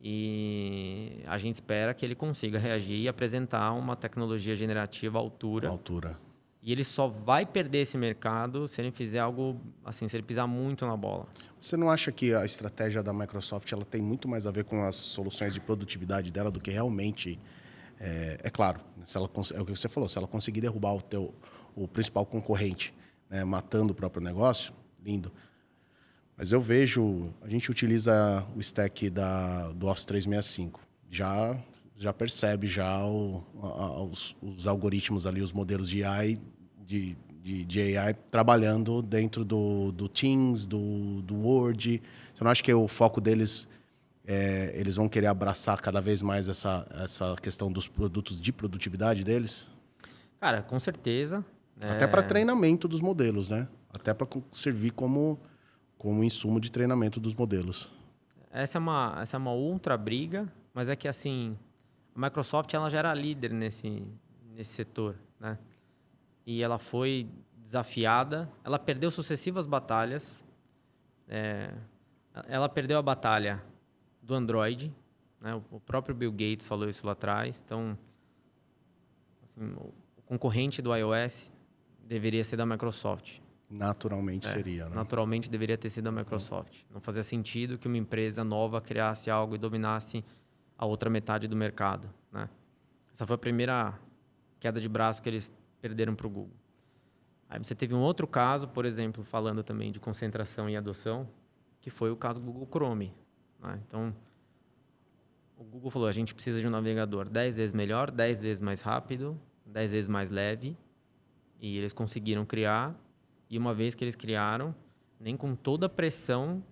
E a gente espera que ele consiga reagir e apresentar uma tecnologia generativa à altura. E ele só vai perder esse mercado se ele fizer algo... Assim, se ele pisar muito na bola. Você não acha que a estratégia da Microsoft ela tem muito mais a ver com as soluções de produtividade dela do que realmente... É claro, se ela, é o que você falou, se ela conseguir derrubar o principal concorrente, né, matando o próprio negócio, lindo. Mas eu vejo, a gente utiliza o stack do Office 365, já percebe os algoritmos ali, os modelos de AI, de AI trabalhando dentro do Teams, do Word. Você não acha que o foco deles, eles vão querer abraçar cada vez mais essa questão dos produtos de produtividade deles? Cara, com certeza. Até para treinamento dos modelos, né? Até para servir como insumo de treinamento dos modelos. Essa é uma ultra briga, mas é que assim, a Microsoft ela já era líder nesse setor, né? E ela foi desafiada, ela perdeu sucessivas batalhas. Ela perdeu a batalha do Android, né? O próprio Bill Gates falou isso lá atrás. Então, assim, o concorrente do iOS deveria ser da Microsoft. Naturalmente seria, né? Naturalmente deveria ter sido a Microsoft. Não fazia sentido que uma empresa nova criasse algo e dominasse a outra metade do mercado, né? Essa foi a primeira queda de braço que eles perderam para o Google. Aí você teve um outro caso, por exemplo, falando também de concentração e adoção, que foi o caso do Google Chrome, né? Então, o Google falou, a gente precisa de um navegador 10 vezes melhor, 10 vezes mais rápido, 10 vezes mais leve, e eles conseguiram criar. E uma vez que eles criaram, nem com toda a pressão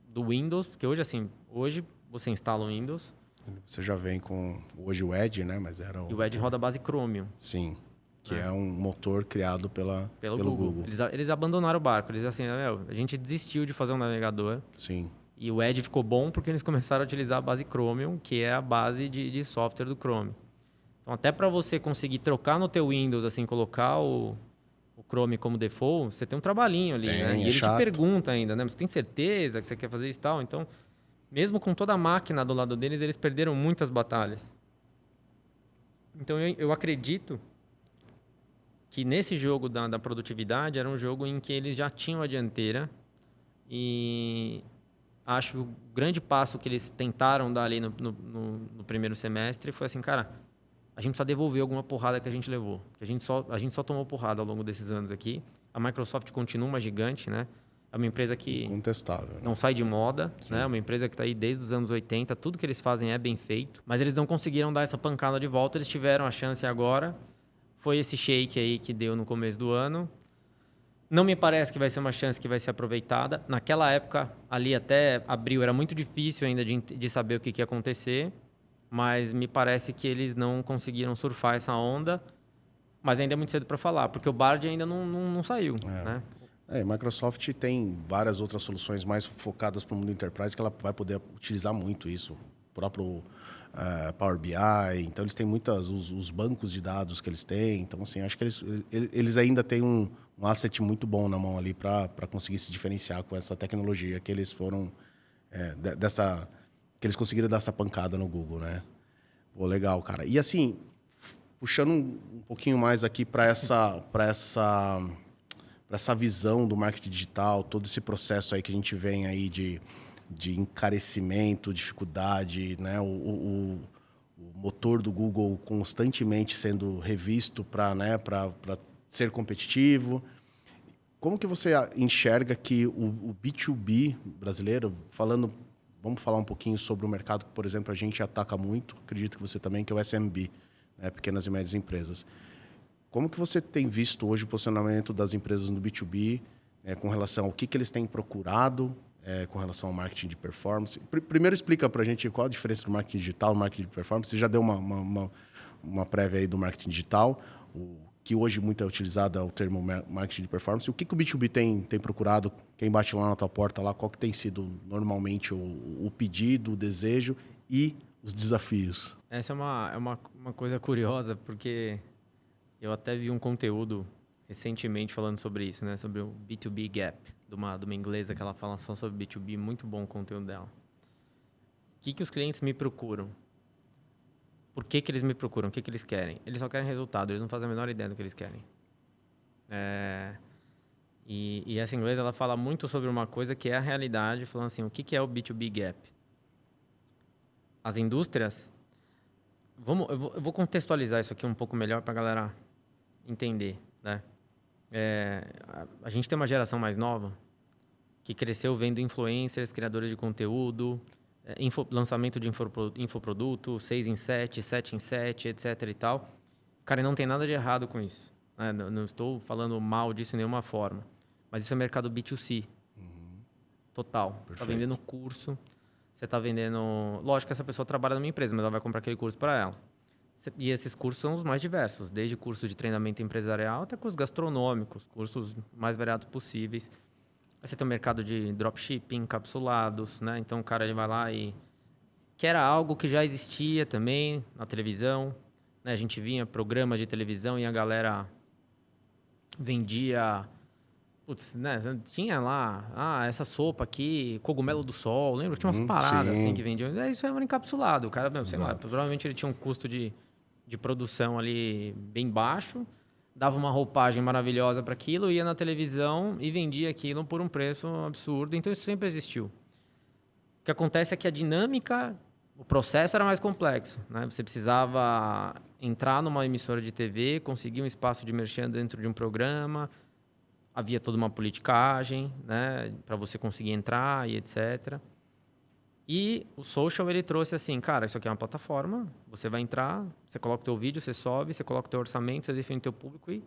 do Windows, porque hoje você instala o Windows. Você já vem com hoje o Edge, né? Mas era E o Edge roda a base Chromium. Sim, que é um motor criado pelo Google. Eles abandonaram o barco. Eles assim, a gente desistiu de fazer um navegador. Sim. E o Edge ficou bom porque eles começaram a utilizar a base Chromium, que é a base de software do Chrome. Então, até para você conseguir trocar no teu Windows, assim, colocar o Chrome como default, você tem um trabalhinho ali, né? E ele te pergunta ainda, né? Você tem certeza que você quer fazer isso e tal? Então, mesmo com toda a máquina do lado deles, eles perderam muitas batalhas. Então, eu acredito que nesse jogo da produtividade era um jogo em que eles já tinham a dianteira e acho que o grande passo que eles tentaram dar ali no primeiro semestre foi assim, cara, a gente precisa devolver alguma porrada que a gente levou. Porque a gente só tomou porrada ao longo desses anos aqui. A Microsoft continua uma gigante, né? É uma empresa que incontestável, não sai de moda, né? É uma empresa que está aí desde os anos 80. Tudo que eles fazem é bem feito. Mas eles não conseguiram dar essa pancada de volta. Eles tiveram a chance agora. Foi esse shake aí que deu no começo do ano. Não me parece que vai ser uma chance que vai ser aproveitada. Naquela época, ali até abril, era muito difícil ainda de saber o que ia acontecer. Mas me parece que eles não conseguiram surfar essa onda. Mas ainda é muito cedo para falar, porque o Bard ainda não saiu, né? A Microsoft tem várias outras soluções mais focadas para o mundo enterprise que ela vai poder utilizar muito isso. O próprio Power BI, então eles têm os bancos de dados que eles têm. Então, assim, acho que eles ainda têm um asset muito bom na mão ali para conseguir se diferenciar com essa tecnologia que eles foram que eles conseguiram dar essa pancada no Google, né? Pô, legal, cara. E assim, puxando um pouquinho mais aqui para essa visão do marketing digital, todo esse processo aí que a gente vem aí de encarecimento, dificuldade, né? O motor do Google constantemente sendo revisto para, né, para ser competitivo. Como que você enxerga que o B2B brasileiro, vamos falar um pouquinho sobre o mercado que, por exemplo, a gente ataca muito, acredito que você também, que é o SMB, né, pequenas e médias empresas. Como que você tem visto hoje o posicionamento das empresas no B2B com relação ao que eles têm procurado com relação ao marketing de performance? Primeiro explica para a gente qual a diferença do marketing digital e marketing de performance. Você já deu uma prévia aí do marketing digital, que hoje muito é utilizado é o termo marketing de performance. O que o B2B tem procurado? Quem bate lá na tua porta, lá, qual que tem sido normalmente o pedido, o desejo e os desafios? Essa é uma coisa curiosa, porque eu até vi um conteúdo recentemente falando sobre isso, né? Sobre o B2B Gap, de uma inglesa que ela fala só sobre B2B, muito bom o conteúdo dela. O que os clientes me procuram? Por que eles me procuram? O que eles querem? Eles só querem resultado, eles não fazem a menor ideia do que eles querem. E essa inglesa, ela fala muito sobre uma coisa que é a realidade, falando assim, o que é o B2B Gap? As indústrias... Eu vou contextualizar isso aqui um pouco melhor para a galera entender, né? A gente tem uma geração mais nova que cresceu vendo influencers, criadores de conteúdo, lançamento de infoproduto, 6 em 7, 7 em 7, etc e tal. Cara, não tem nada de errado com isso, né? Não estou falando mal disso de nenhuma forma. Mas isso é mercado B2C. Total. Perfeito. Você está vendendo curso, você está vendendo... Lógico que essa pessoa trabalha numa empresa, mas ela vai comprar aquele curso para ela. E esses cursos são os mais diversos, desde curso de treinamento empresarial até cursos gastronômicos, cursos mais variados possíveis. Aí você tem o mercado de dropshipping, encapsulados, né? Então o cara ele vai lá e... Que era algo que já existia também na televisão, né? A gente vinha programas de televisão e a galera vendia... Putz, né? Tinha lá, essa sopa aqui, cogumelo do sol, lembra? Tinha umas paradas assim que vendiam. Isso era encapsulado. O cara, sei lá, provavelmente ele tinha um custo de produção ali bem baixo, dava uma roupagem maravilhosa para aquilo, ia na televisão e vendia aquilo por um preço absurdo. Então isso sempre existiu. O que acontece é que a dinâmica, o processo era mais complexo, né? Você precisava entrar numa emissora de TV, conseguir um espaço de merchan dentro de um programa, havia toda uma politicagem, né, para você conseguir entrar e etc. E o social, ele trouxe assim, cara, isso aqui é uma plataforma, você vai entrar, você coloca o teu vídeo, você sobe, você coloca o teu orçamento, você define o teu público e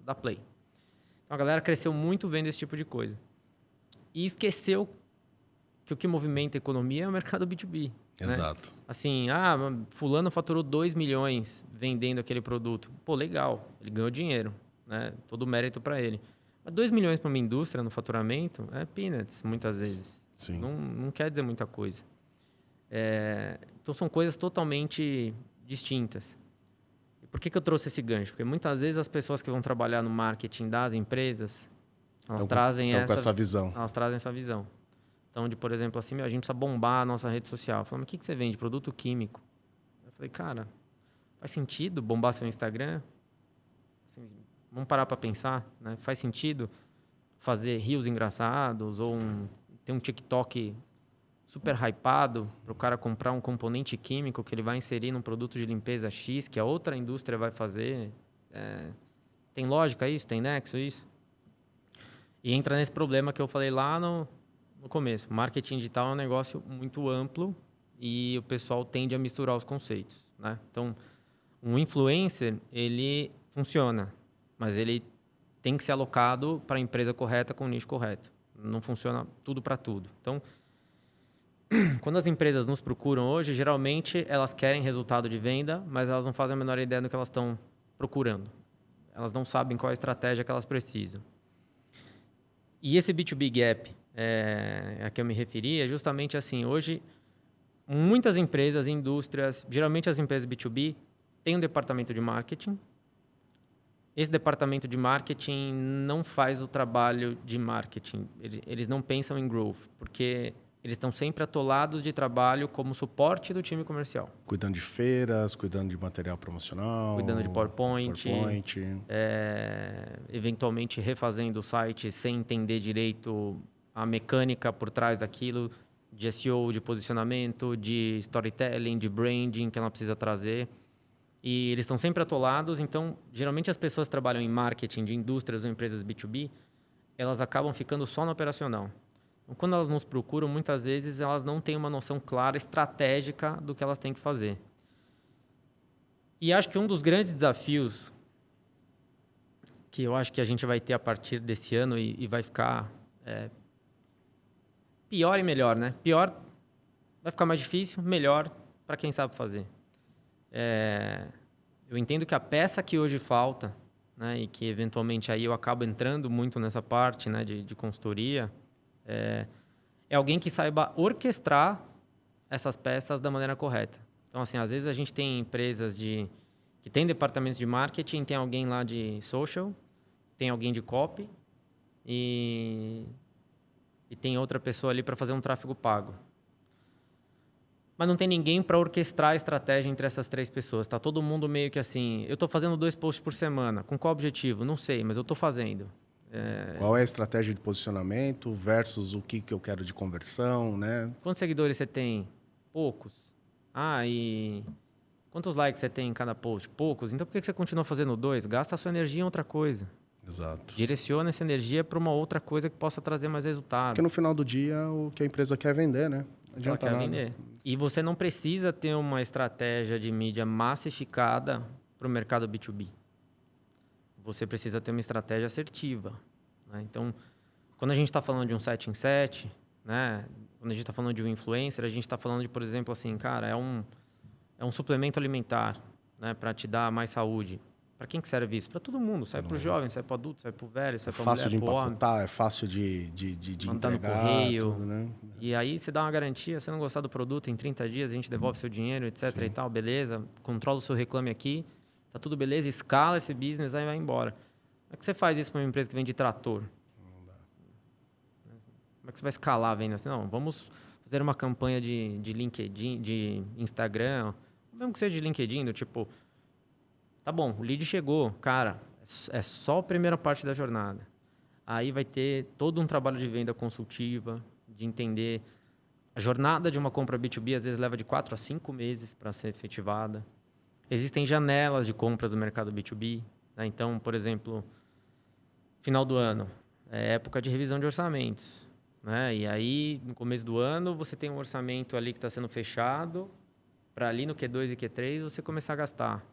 dá play. Então a galera cresceu muito vendo esse tipo de coisa. E esqueceu que o que movimenta a economia é o mercado B2B. Exato. Né? Assim, fulano faturou 2 milhões vendendo aquele produto. Pô, legal, ele ganhou dinheiro, né? Todo o mérito para ele. Mas 2 milhões para uma indústria no faturamento é peanuts, muitas vezes. Sim. Não quer dizer muita coisa. Então, são coisas totalmente distintas. E por que eu trouxe esse gancho? Porque muitas vezes as pessoas que vão trabalhar no marketing das empresas, elas trazem essa visão. Elas trazem essa visão. Então, por exemplo, assim, a gente precisa bombar a nossa rede social. Falando, mas o que você vende? Produto químico. Eu falei, cara, faz sentido bombar seu Instagram? Assim, vamos parar para pensar, né? Faz sentido fazer reels engraçados ou ter um TikTok super hypado para o cara comprar um componente químico que ele vai inserir num produto de limpeza X que a outra indústria vai fazer? Tem lógica isso? Tem nexo isso? E entra nesse problema que eu falei lá no começo. Marketing digital é um negócio muito amplo e o pessoal tende a misturar os conceitos, né? Então, um influencer, ele funciona, mas ele tem que ser alocado para a empresa correta com o nicho correto. Não funciona tudo para tudo. Então, quando as empresas nos procuram hoje, geralmente elas querem resultado de venda, mas elas não fazem a menor ideia do que elas estão procurando. Elas não sabem qual é a estratégia que elas precisam. E esse B2B Gap a que eu me referi é justamente assim. Hoje, muitas empresas, indústrias, geralmente as empresas B2B, têm um departamento de marketing. Esse departamento de marketing não faz o trabalho de marketing. Eles não pensam em growth, porque eles estão sempre atolados de trabalho como suporte do time comercial. Cuidando de feiras, cuidando de material promocional. Cuidando de PowerPoint. PowerPoint. Eventualmente refazendo o site sem entender direito a mecânica por trás daquilo, de SEO, de posicionamento, de storytelling, de branding que ela precisa trazer. E eles estão sempre atolados, então, geralmente as pessoas que trabalham em marketing de indústrias ou empresas B2B, elas acabam ficando só no operacional. Então, quando elas nos procuram, muitas vezes elas não têm uma noção clara, estratégica do que elas têm que fazer. E acho que um dos grandes desafios que eu acho que a gente vai ter a partir desse ano e vai ficar pior e melhor, né? Pior vai ficar mais difícil, melhor para quem sabe fazer. Eu entendo que a peça que hoje falta, né, e que eventualmente aí eu acabo entrando muito nessa parte, né, de consultoria, é alguém que saiba orquestrar essas peças da maneira correta. Então, assim, às vezes a gente tem empresas que tem departamentos de marketing, tem alguém lá de social, tem alguém de copy e tem outra pessoa ali para fazer um tráfego pago. Mas não tem ninguém para orquestrar a estratégia entre essas 3 pessoas. Está todo mundo meio que assim, eu estou fazendo 2 posts por semana. Com qual objetivo? Não sei, mas eu estou fazendo. Qual é a estratégia de posicionamento versus o que eu quero de conversão, né? Quantos seguidores você tem? Poucos. E quantos likes você tem em cada post? Poucos. Então por que você continua fazendo 2? Gasta a sua energia em outra coisa. Exato. Direciona essa energia para uma outra coisa que possa trazer mais resultado. Porque no final do dia, o que a empresa quer vender, né? Não adianta Ela quer nada. vender. E você não precisa ter uma estratégia de mídia massificada para o mercado B2B. Você precisa ter uma estratégia assertiva, né? Então, quando a gente está falando de um 7 em 7, né? Quando a gente está falando de um influencer, a gente está falando de, por exemplo, assim, cara, é um suplemento alimentar, né? Para te dar mais saúde. Para quem que serve isso? Para todo mundo. Sai para o jovem, sai para o adulto, sai para o velho, sai para a mulher, para o homem. É fácil de empacotar, é fácil de mandar entregar. No correio. Tudo, né? E aí você dá uma garantia, se você não gostar do produto, em 30 dias a gente devolve seu dinheiro, etc. Sim. E tal, beleza. Controla o seu reclame aqui, tá tudo beleza, escala esse business, aí vai embora. Como é que você faz isso para uma empresa que vende trator? Não dá. Como é que você vai escalar a venda? Assim, não, vamos fazer uma campanha de LinkedIn, de Instagram, mesmo que seja de LinkedIn, do tipo... Tá bom, o lead chegou, cara, é só a primeira parte da jornada. Aí vai ter todo um trabalho de venda consultiva, de entender... A jornada de uma compra B2B às vezes leva de 4 a 5 meses para ser efetivada. Existem janelas de compras do mercado B2B, né? Então, por exemplo, final do ano, é época de revisão de orçamentos, né? E aí, no começo do ano, você tem um orçamento ali que está sendo fechado para ali no Q2 e Q3 você começar a gastar.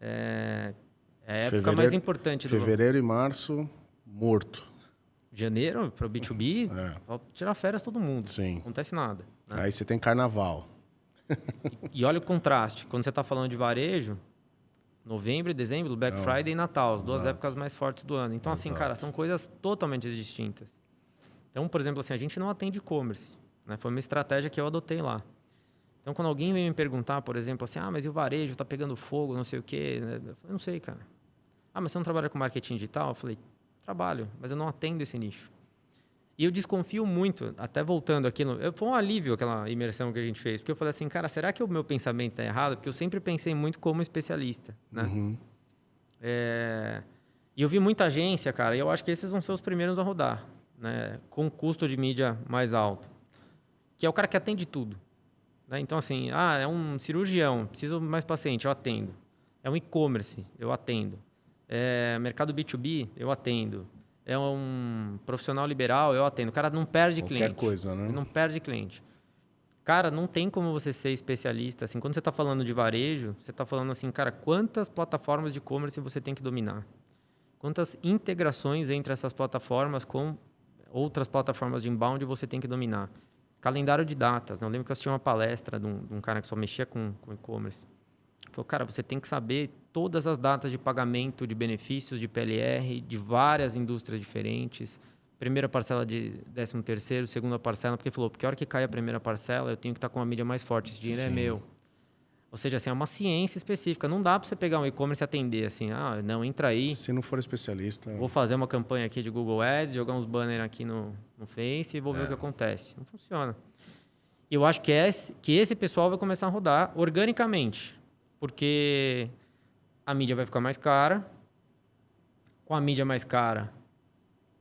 É a época mais importante do... Fevereiro e março, morto. Janeiro, para o B2B, pode tirar férias todo mundo. Sim. Não acontece nada. Né? Aí você tem carnaval. E olha o contraste. Quando você está falando de varejo, novembro e dezembro, Black Friday e Natal, as 2 épocas mais fortes do ano. Então, assim, cara, são coisas totalmente distintas. Então, por exemplo, assim, a gente não atende e-commerce, né? Foi uma estratégia que eu adotei lá. Então, quando alguém vem me perguntar, por exemplo, assim, mas e o varejo está pegando fogo, não sei o quê? Eu falei, não sei, cara. Mas você não trabalha com marketing digital? Eu falei, trabalho, mas eu não atendo esse nicho. E eu desconfio muito, até voltando aqui, foi um alívio aquela imersão que a gente fez, porque eu falei assim, cara, será que o meu pensamento está errado? Porque eu sempre pensei muito como especialista, né? Uhum. E eu vi muita agência, cara, e eu acho que esses vão ser os primeiros a rodar, né? Com custo de mídia mais alto, que é o cara que atende tudo. Né? Então, assim, é um cirurgião, preciso mais paciente, eu atendo. É um e-commerce, eu atendo. É mercado B2B, eu atendo. É um profissional liberal, eu atendo. O cara não perde cliente. Qualquer coisa, né? Ele não perde cliente. Cara, não tem como você ser especialista. Assim, quando você está falando de varejo, você está falando assim, cara, quantas plataformas de e-commerce você tem que dominar? Quantas integrações entre essas plataformas com outras plataformas de inbound você tem que dominar? Calendário de datas. Né? Eu lembro que eu assisti uma palestra de um cara que só mexia com e-commerce. Ele falou, cara, você tem que saber todas as datas de pagamento, de benefícios, de PLR, de várias indústrias diferentes. Primeira parcela de 13º, segunda parcela, porque ele falou, porque a hora que cai a primeira parcela, eu tenho que estar com uma mídia mais forte, esse dinheiro é meu. Ou seja, assim, é uma ciência específica. Não dá para você pegar um e-commerce e atender assim, não, entra aí. Se não for especialista... Vou fazer uma campanha aqui de Google Ads, jogar uns banners aqui no Face e vou ver o que acontece. Não funciona. E eu acho que esse pessoal vai começar a rodar organicamente. Porque a mídia vai ficar mais cara. Com a mídia mais cara,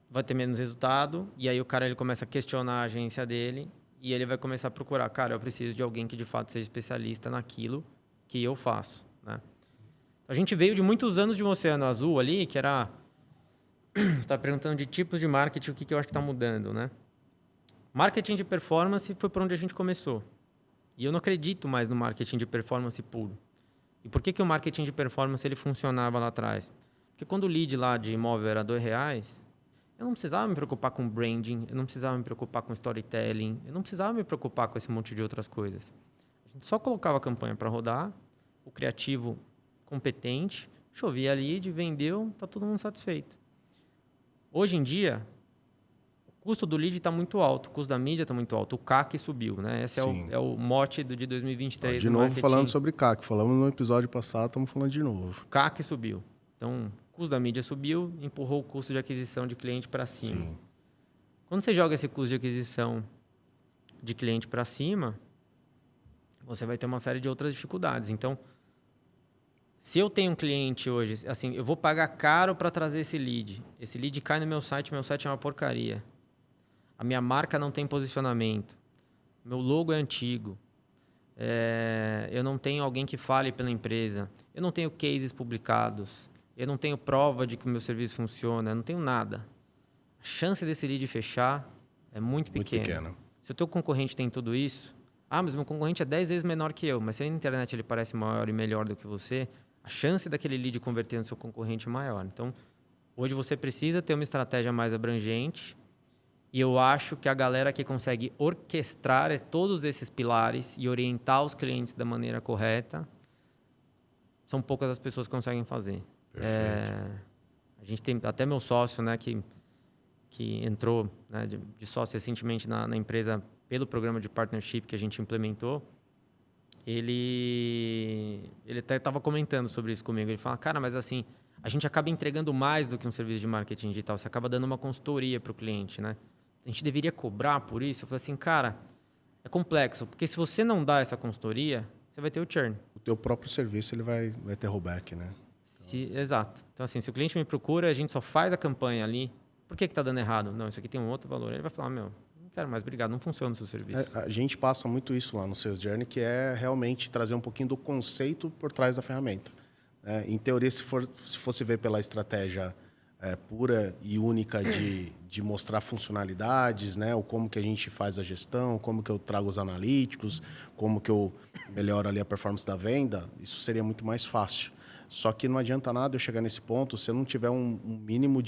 vai ter menos resultado. E aí o cara ele começa a questionar a agência dele. E ele vai começar a procurar, cara, eu preciso de alguém que de fato seja especialista naquilo que eu faço, né? A gente veio de muitos anos de um oceano azul ali, que era... Você está perguntando de tipos de marketing, o que eu acho que está mudando, né? Marketing de performance foi por onde a gente começou. E eu não acredito mais no marketing de performance puro. E por que o marketing de performance ele funcionava lá atrás? Porque quando o lead lá de imóvel era R$2, eu não precisava me preocupar com branding, eu não precisava me preocupar com storytelling, eu não precisava me preocupar com esse monte de outras coisas. A gente só colocava a campanha para rodar, o criativo competente, chovia a lead, vendeu, tá todo mundo satisfeito. Hoje em dia, o custo do lead está muito alto, o custo da mídia está muito alto, o CAC subiu, né? Esse é o mote de 2023. De novo, falando sobre CAC, falamos no episódio passado, estamos falando de novo. CAC subiu. Então, o custo da mídia subiu, empurrou o custo de aquisição de cliente para cima. Sim. Quando você joga esse custo de aquisição de cliente para cima, você vai ter uma série de outras dificuldades. Então, se eu tenho um cliente hoje, assim, eu vou pagar caro para trazer esse lead. Esse lead cai no meu site é uma porcaria. A minha marca não tem posicionamento. Meu logo é antigo. Eu não tenho alguém que fale pela empresa. Eu não tenho cases publicados. Eu não tenho prova de que o meu serviço funciona. Eu não tenho nada. A chance desse lead fechar é muito pequena. Se o teu concorrente tem tudo isso... mas meu concorrente é 10 vezes menor que eu. Mas se na internet ele parece maior e melhor do que você, a chance daquele lead converter no seu concorrente é maior. Então, hoje você precisa ter uma estratégia mais abrangente. E eu acho que a galera que consegue orquestrar todos esses pilares e orientar os clientes da maneira correta, são poucas as pessoas que conseguem fazer. A gente tem até meu sócio, né, que entrou, né, de sócio recentemente na empresa pelo programa de partnership que a gente implementou. Ele até estava comentando sobre isso comigo. Ele fala, cara, mas assim, a gente acaba entregando mais do que um serviço de marketing digital. Você acaba dando uma consultoria para o cliente, né? A gente deveria cobrar por isso? Eu falei assim, cara, é complexo, porque se você não dá essa consultoria, você vai ter o churn. O teu próprio serviço ele vai ter rollback, né? Exato. Então, assim, se o cliente me procura, a gente só faz a campanha ali. Por que está dando errado? Não, isso aqui tem um outro valor. Ele vai falar, não quero mais, obrigado, não funciona o seu serviço. A gente passa muito isso lá no Sales Journey, que é realmente trazer um pouquinho do conceito por trás da ferramenta. Em teoria, se fosse ver pela estratégia pura e única de mostrar funcionalidades, né? Ou como que a gente faz a gestão, como que eu trago os analíticos, como que eu melhoro ali a performance da venda, isso seria muito mais fácil. Só que não adianta nada eu chegar nesse ponto se eu não tiver um mínimo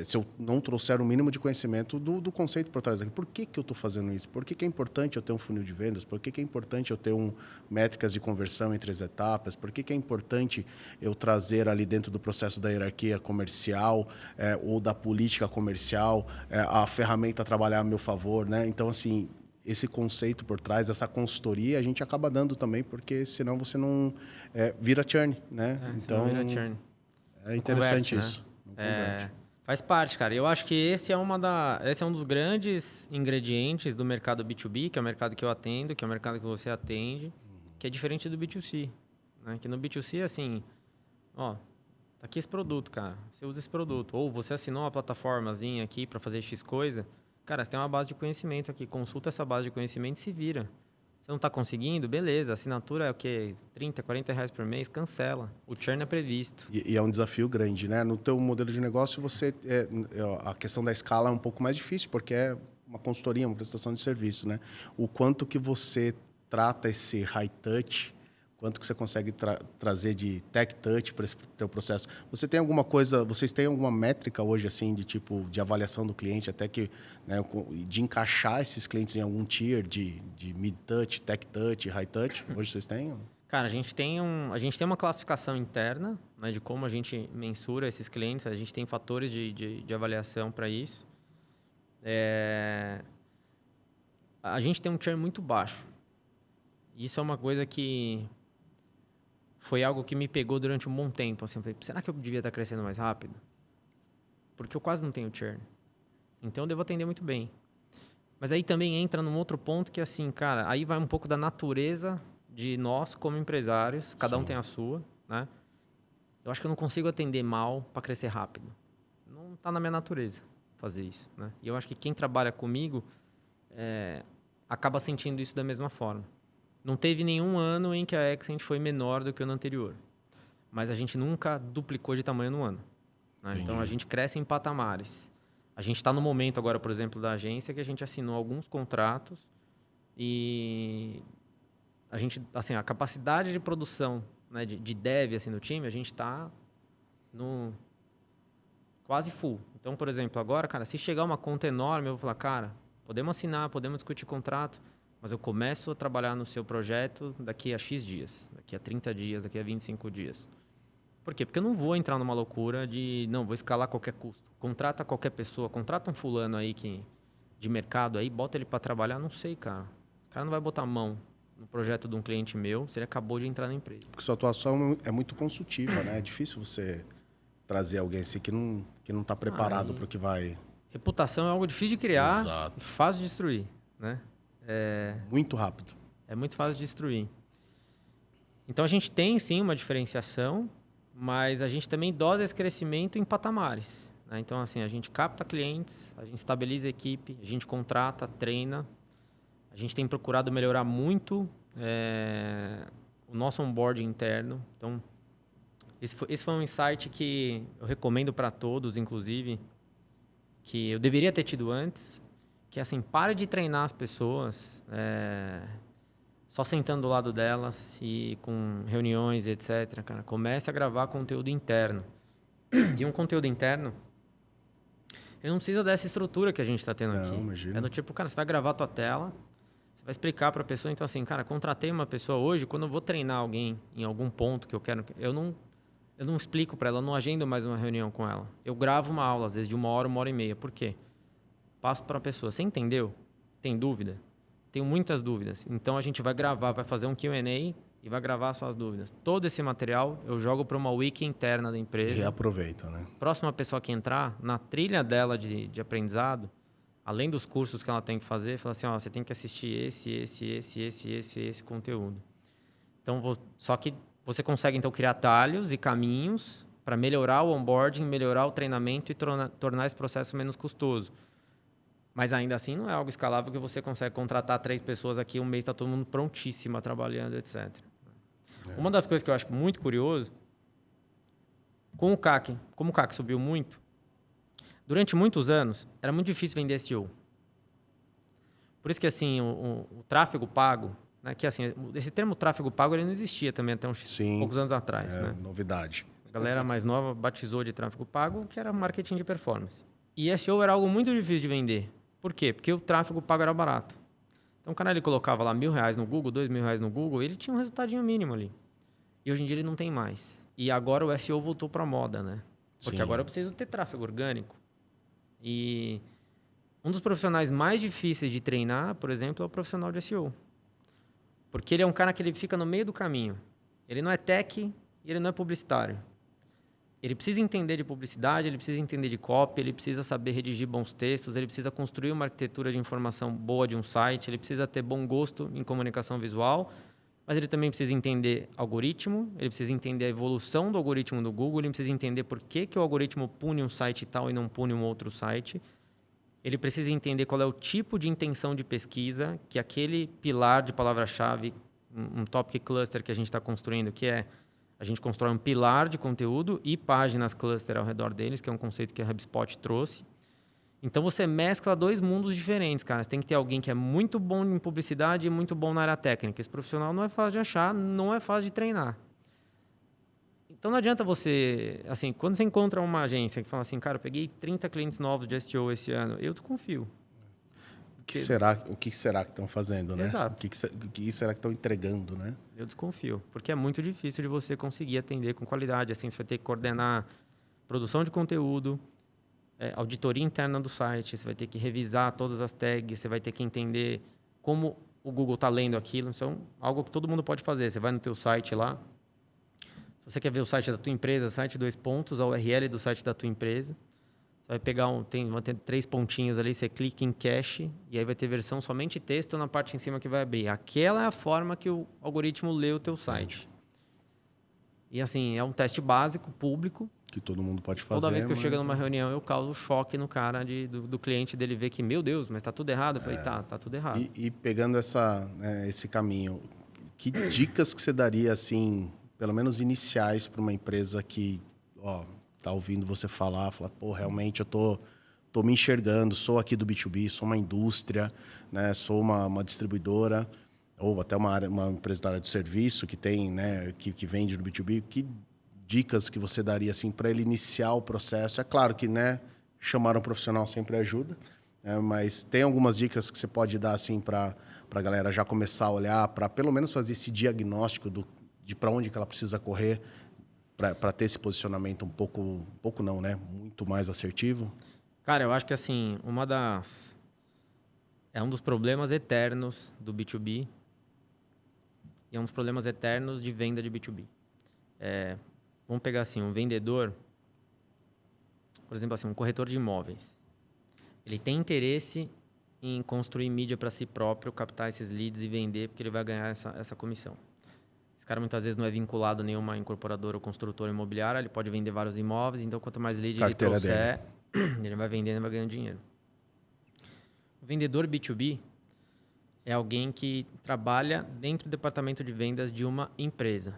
se eu não trouxer um mínimo de conhecimento do conceito por trás daqui. Por que eu estou fazendo isso? Por que é importante eu ter um funil de vendas? Por que é importante eu ter métricas de conversão entre as etapas? Por que é importante eu trazer ali dentro do processo da hierarquia comercial ou da política comercial a ferramenta a trabalhar a meu favor, né? Então, assim, esse conceito por trás, essa consultoria, a gente acaba dando também, porque senão você não vira churn, né? Então, vira churn. É interessante isso. Faz parte, cara. Eu acho que esse é um dos grandes ingredientes do mercado B2B, que é o mercado que eu atendo, que é o mercado que você atende, que é diferente do B2C. Né? Que no B2C, assim, tá aqui esse produto, cara. Você usa esse produto. Ou você assinou uma plataformazinha aqui para fazer X coisa. Cara, você tem uma base de conhecimento aqui. Consulta essa base de conhecimento e se vira. Você não está conseguindo? Beleza. A assinatura é o quê? 30, 40 reais por mês? Cancela. O churn é previsto. E é um desafio grande, né? No teu modelo de negócio, a questão da escala é um pouco mais difícil, porque é uma consultoria, uma prestação de serviço, né? O quanto que você trata esse high touch, quanto que você consegue trazer de tech touch para esse teu processo. Vocês têm alguma métrica hoje, assim, de avaliação do cliente, até que, né, de encaixar esses clientes em algum tier de mid touch, tech touch, high touch? Hoje vocês têm? Cara, a gente tem uma classificação interna, né, de como a gente mensura esses clientes. A gente tem fatores de avaliação para isso. A gente tem um churn muito baixo. Isso é uma coisa que foi algo que me pegou durante um bom tempo. Assim, eu falei, será que eu devia estar crescendo mais rápido? Porque eu quase não tenho churn. Então, eu devo atender muito bem. Mas aí também entra num outro ponto que, assim, cara, aí vai um pouco da natureza de nós como empresários. Cada um tem a sua, né? Eu acho que eu não consigo atender mal para crescer rápido. Não está na minha natureza fazer isso, né? E eu acho que quem trabalha comigo acaba sentindo isso da mesma forma. Não teve nenhum ano em que a Accent foi menor do que o ano anterior. Mas a gente nunca duplicou de tamanho no ano, né? Então, a gente cresce em patamares. A gente está no momento agora, por exemplo, da agência, que a gente assinou alguns contratos e a gente, assim, a capacidade de produção, né, de dev assim, no time, a gente está no quase full. Então, por exemplo, agora, cara, se chegar uma conta enorme, eu vou falar, cara, podemos assinar, podemos discutir contrato, mas eu começo a trabalhar no seu projeto daqui a X dias, daqui a 30 dias, daqui a 25 dias. Por quê? Porque eu não vou entrar numa loucura de, não, vou escalar a qualquer custo. Contrata qualquer pessoa, contrata um fulano aí de mercado aí, bota ele para trabalhar, não sei, cara. O cara não vai botar a mão no projeto de um cliente meu se ele acabou de entrar na empresa. Porque sua atuação é muito consultiva, né? É difícil você trazer alguém assim que não está preparado para o que vai... Reputação é algo difícil de criar. Exato. E fácil de destruir, né? Muito rápido. É muito fácil de destruir. Então, a gente tem, sim, uma diferenciação, mas a gente também dosa esse crescimento em patamares, né? Então, assim, a gente capta clientes, a gente estabiliza a equipe, a gente contrata, treina. A gente tem procurado melhorar muito o nosso onboarding interno. Então, esse foi um insight que eu recomendo para todos, inclusive, que eu deveria ter tido antes, que, assim, para de treinar as pessoas só sentando do lado delas e com reuniões, etc. Cara, comece a gravar conteúdo interno. E um conteúdo interno, ele não precisa dessa estrutura que a gente está tendo aqui. Imagina. É do tipo, cara, você vai gravar a tua tela, você vai explicar para a pessoa. Então, assim, cara, contratei uma pessoa hoje, quando eu vou treinar alguém em algum ponto que eu quero, eu não explico para ela, eu não agendo mais uma reunião com ela. Eu gravo uma aula, às vezes de 1 hora e meia. Por quê? Passo para a pessoa. Você entendeu? Tem dúvida? Tenho muitas dúvidas. Então, a gente vai gravar, vai fazer um Q&A e vai gravar suas dúvidas. Todo esse material eu jogo para uma wiki interna da empresa. E aproveita, né? Próxima pessoa que entrar, na trilha dela de aprendizado, além dos cursos que ela tem que fazer, fala assim, ó, você tem que assistir esse conteúdo. Então, só que você consegue, então, criar atalhos e caminhos para melhorar o onboarding, melhorar o treinamento e tornar esse processo menos custoso. Mas ainda assim não é algo escalável que você consegue contratar 3 pessoas aqui, um mês está todo mundo prontíssimo, trabalhando, etc. Uma das coisas que eu acho muito curioso, com o CAC, como o CAC subiu muito, durante muitos anos era muito difícil vender SEO. Por isso que assim, o tráfego pago, né, que assim, esse termo tráfego pago ele não existia também até uns poucos anos atrás. Né? Novidade. A galera mais nova batizou de tráfego pago, que era marketing de performance. E SEO era algo muito difícil de vender. Por quê? Porque o tráfego pago era barato. Então, o cara ele colocava lá R$1.000 no Google, R$2.000 no Google, ele tinha um resultadinho mínimo ali. E hoje em dia ele não tem mais. E agora o SEO voltou para a moda, né? Porque agora eu preciso ter tráfego orgânico. E um dos profissionais mais difíceis de treinar, por exemplo, é o profissional de SEO. Porque ele é um cara que ele fica no meio do caminho. Ele não é tech e ele não é publicitário. Ele precisa entender de publicidade, ele precisa entender de copy, ele precisa saber redigir bons textos, ele precisa construir uma arquitetura de informação boa de um site, ele precisa ter bom gosto em comunicação visual, mas ele também precisa entender algoritmo, ele precisa entender a evolução do algoritmo do Google, ele precisa entender por que o algoritmo pune um site tal e não pune um outro site. Ele precisa entender qual é o tipo de intenção de pesquisa que aquele pilar de palavra-chave, um topic cluster que a gente está construindo, que é a gente constrói um pilar de conteúdo e páginas cluster ao redor deles, que é um conceito que a HubSpot trouxe. Então, você mescla 2 mundos diferentes, cara. Você tem que ter alguém que é muito bom em publicidade e muito bom na área técnica. Esse profissional não é fácil de achar, não é fácil de treinar. Então, não adianta você... Assim, quando você encontra uma agência que fala assim, cara, eu peguei 30 clientes novos de SEO esse ano, eu desconfio. O que será que estão fazendo, né? Exato. O que será que estão entregando, né? Eu desconfio, porque é muito difícil de você conseguir atender com qualidade. Assim, você vai ter que coordenar produção de conteúdo, auditoria interna do site, você vai ter que revisar todas as tags, você vai ter que entender como o Google está lendo aquilo. Isso é algo que todo mundo pode fazer. Você vai no teu site lá. Se você quer ver o site da tua empresa, site 2 pontos, a URL do site da tua empresa. Você vai pegar vai ter 3 pontinhos ali, você clica em cache e aí vai ter versão somente texto na parte em cima que vai abrir. Aquela é a forma que o algoritmo lê o teu site. E assim, é um teste básico, público. Que todo mundo pode fazer. Toda vez que eu chego numa reunião, eu causo choque no cara do cliente dele ver que, meu Deus, mas tá tudo errado. Eu falei, tá tudo errado. E pegando esse caminho, que dicas que você daria, assim, pelo menos iniciais, para uma empresa que, tá ouvindo você falar, pô, realmente eu tô me enxergando, sou aqui do B2B, sou uma indústria, né, sou uma distribuidora, ou até uma empresa da área de serviço que tem, né, que vende no B2B, que dicas que você daria assim para ele iniciar o processo? É claro que, né, chamar um profissional sempre ajuda, né, mas tem algumas dicas que você pode dar assim para a galera já começar a olhar, para pelo menos fazer esse diagnóstico de para onde que ela precisa correr, para ter esse posicionamento um pouco não, né, muito mais assertivo? Cara, eu acho que assim, é um dos problemas eternos do B2B e é um dos problemas eternos de venda de B2B. Vamos pegar assim, um vendedor, por exemplo, assim, um corretor de imóveis. Ele tem interesse em construir mídia para si próprio, captar esses leads e vender, porque ele vai ganhar essa comissão. Esse cara muitas vezes não é vinculado a nenhuma incorporadora ou construtora imobiliária, ele pode vender vários imóveis, então quanto mais lead ele trouxer, ele vai vendendo e vai ganhando dinheiro. O vendedor B2B é alguém que trabalha dentro do departamento de vendas de uma empresa.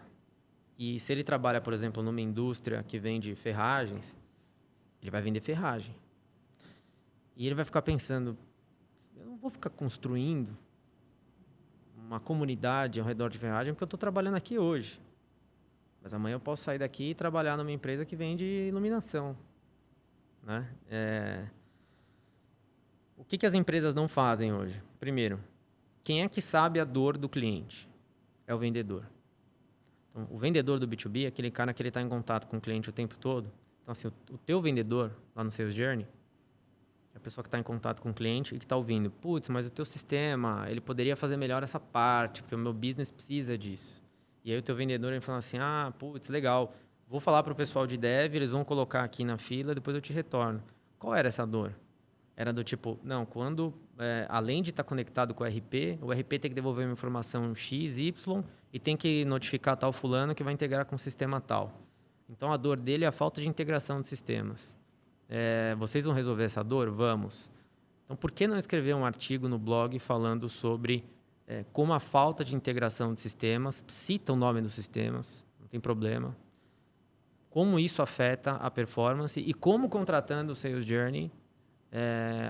E se ele trabalha, por exemplo, numa indústria que vende ferragens, ele vai vender ferragem. E ele vai ficar pensando, eu não vou ficar construindo uma comunidade ao redor de ferragem porque eu estou trabalhando aqui hoje. Mas amanhã eu posso sair daqui e trabalhar numa empresa que vende iluminação. Né? O que as empresas não fazem hoje? Primeiro, quem é que sabe a dor do cliente? É o vendedor. Então, o vendedor do B2B é aquele cara que ele está em contato com o cliente o tempo todo. Então, assim, o teu vendedor, lá no Sales Journey, é a pessoa que está em contato com o cliente e que está ouvindo. Putz, mas o teu sistema, ele poderia fazer melhor essa parte, porque o meu business precisa disso. E aí o teu vendedor, ele fala assim, putz, legal, vou falar para o pessoal de dev, eles vão colocar aqui na fila, depois eu te retorno. Qual era essa dor? Era do tipo, não, quando, além de estar conectado com o RP tem que devolver uma informação X, Y, e tem que notificar tal fulano que vai integrar com o sistema tal. Então, a dor dele é a falta de integração de sistemas. Vocês vão resolver essa dor? Vamos. Então, por que não escrever um artigo no blog falando sobre como a falta de integração de sistemas, cita o nome dos sistemas, não tem problema, como isso afeta a performance e como contratando o Sales Journey,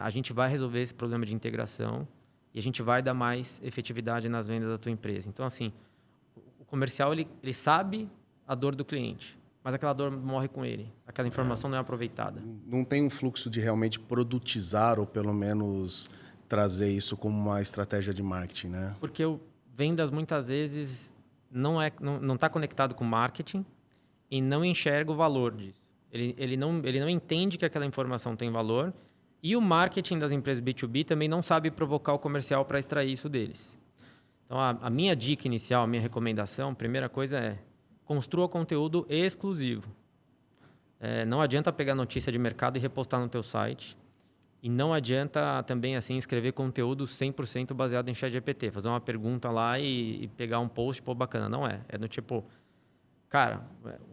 a gente vai resolver esse problema de integração e a gente vai dar mais efetividade nas vendas da tua empresa. Então, assim, o comercial, ele sabe a dor do cliente, mas aquela dor morre com ele. Aquela informação não é aproveitada. Não tem um fluxo de realmente produtizar ou pelo menos trazer isso como uma estratégia de marketing, né? Porque vendas muitas vezes não está conectado com marketing e não enxerga o valor disso. Ele não entende que aquela informação tem valor e o marketing das empresas B2B também não sabe provocar o comercial para extrair isso deles. Então, a minha dica inicial, a minha recomendação, a primeira coisa é construa conteúdo exclusivo. Não adianta pegar notícia de mercado e repostar no teu site. E não adianta também assim escrever conteúdo 100% baseado em ChatGPT. Fazer uma pergunta lá e pegar um post, pô, bacana. Não é. É do tipo... Cara,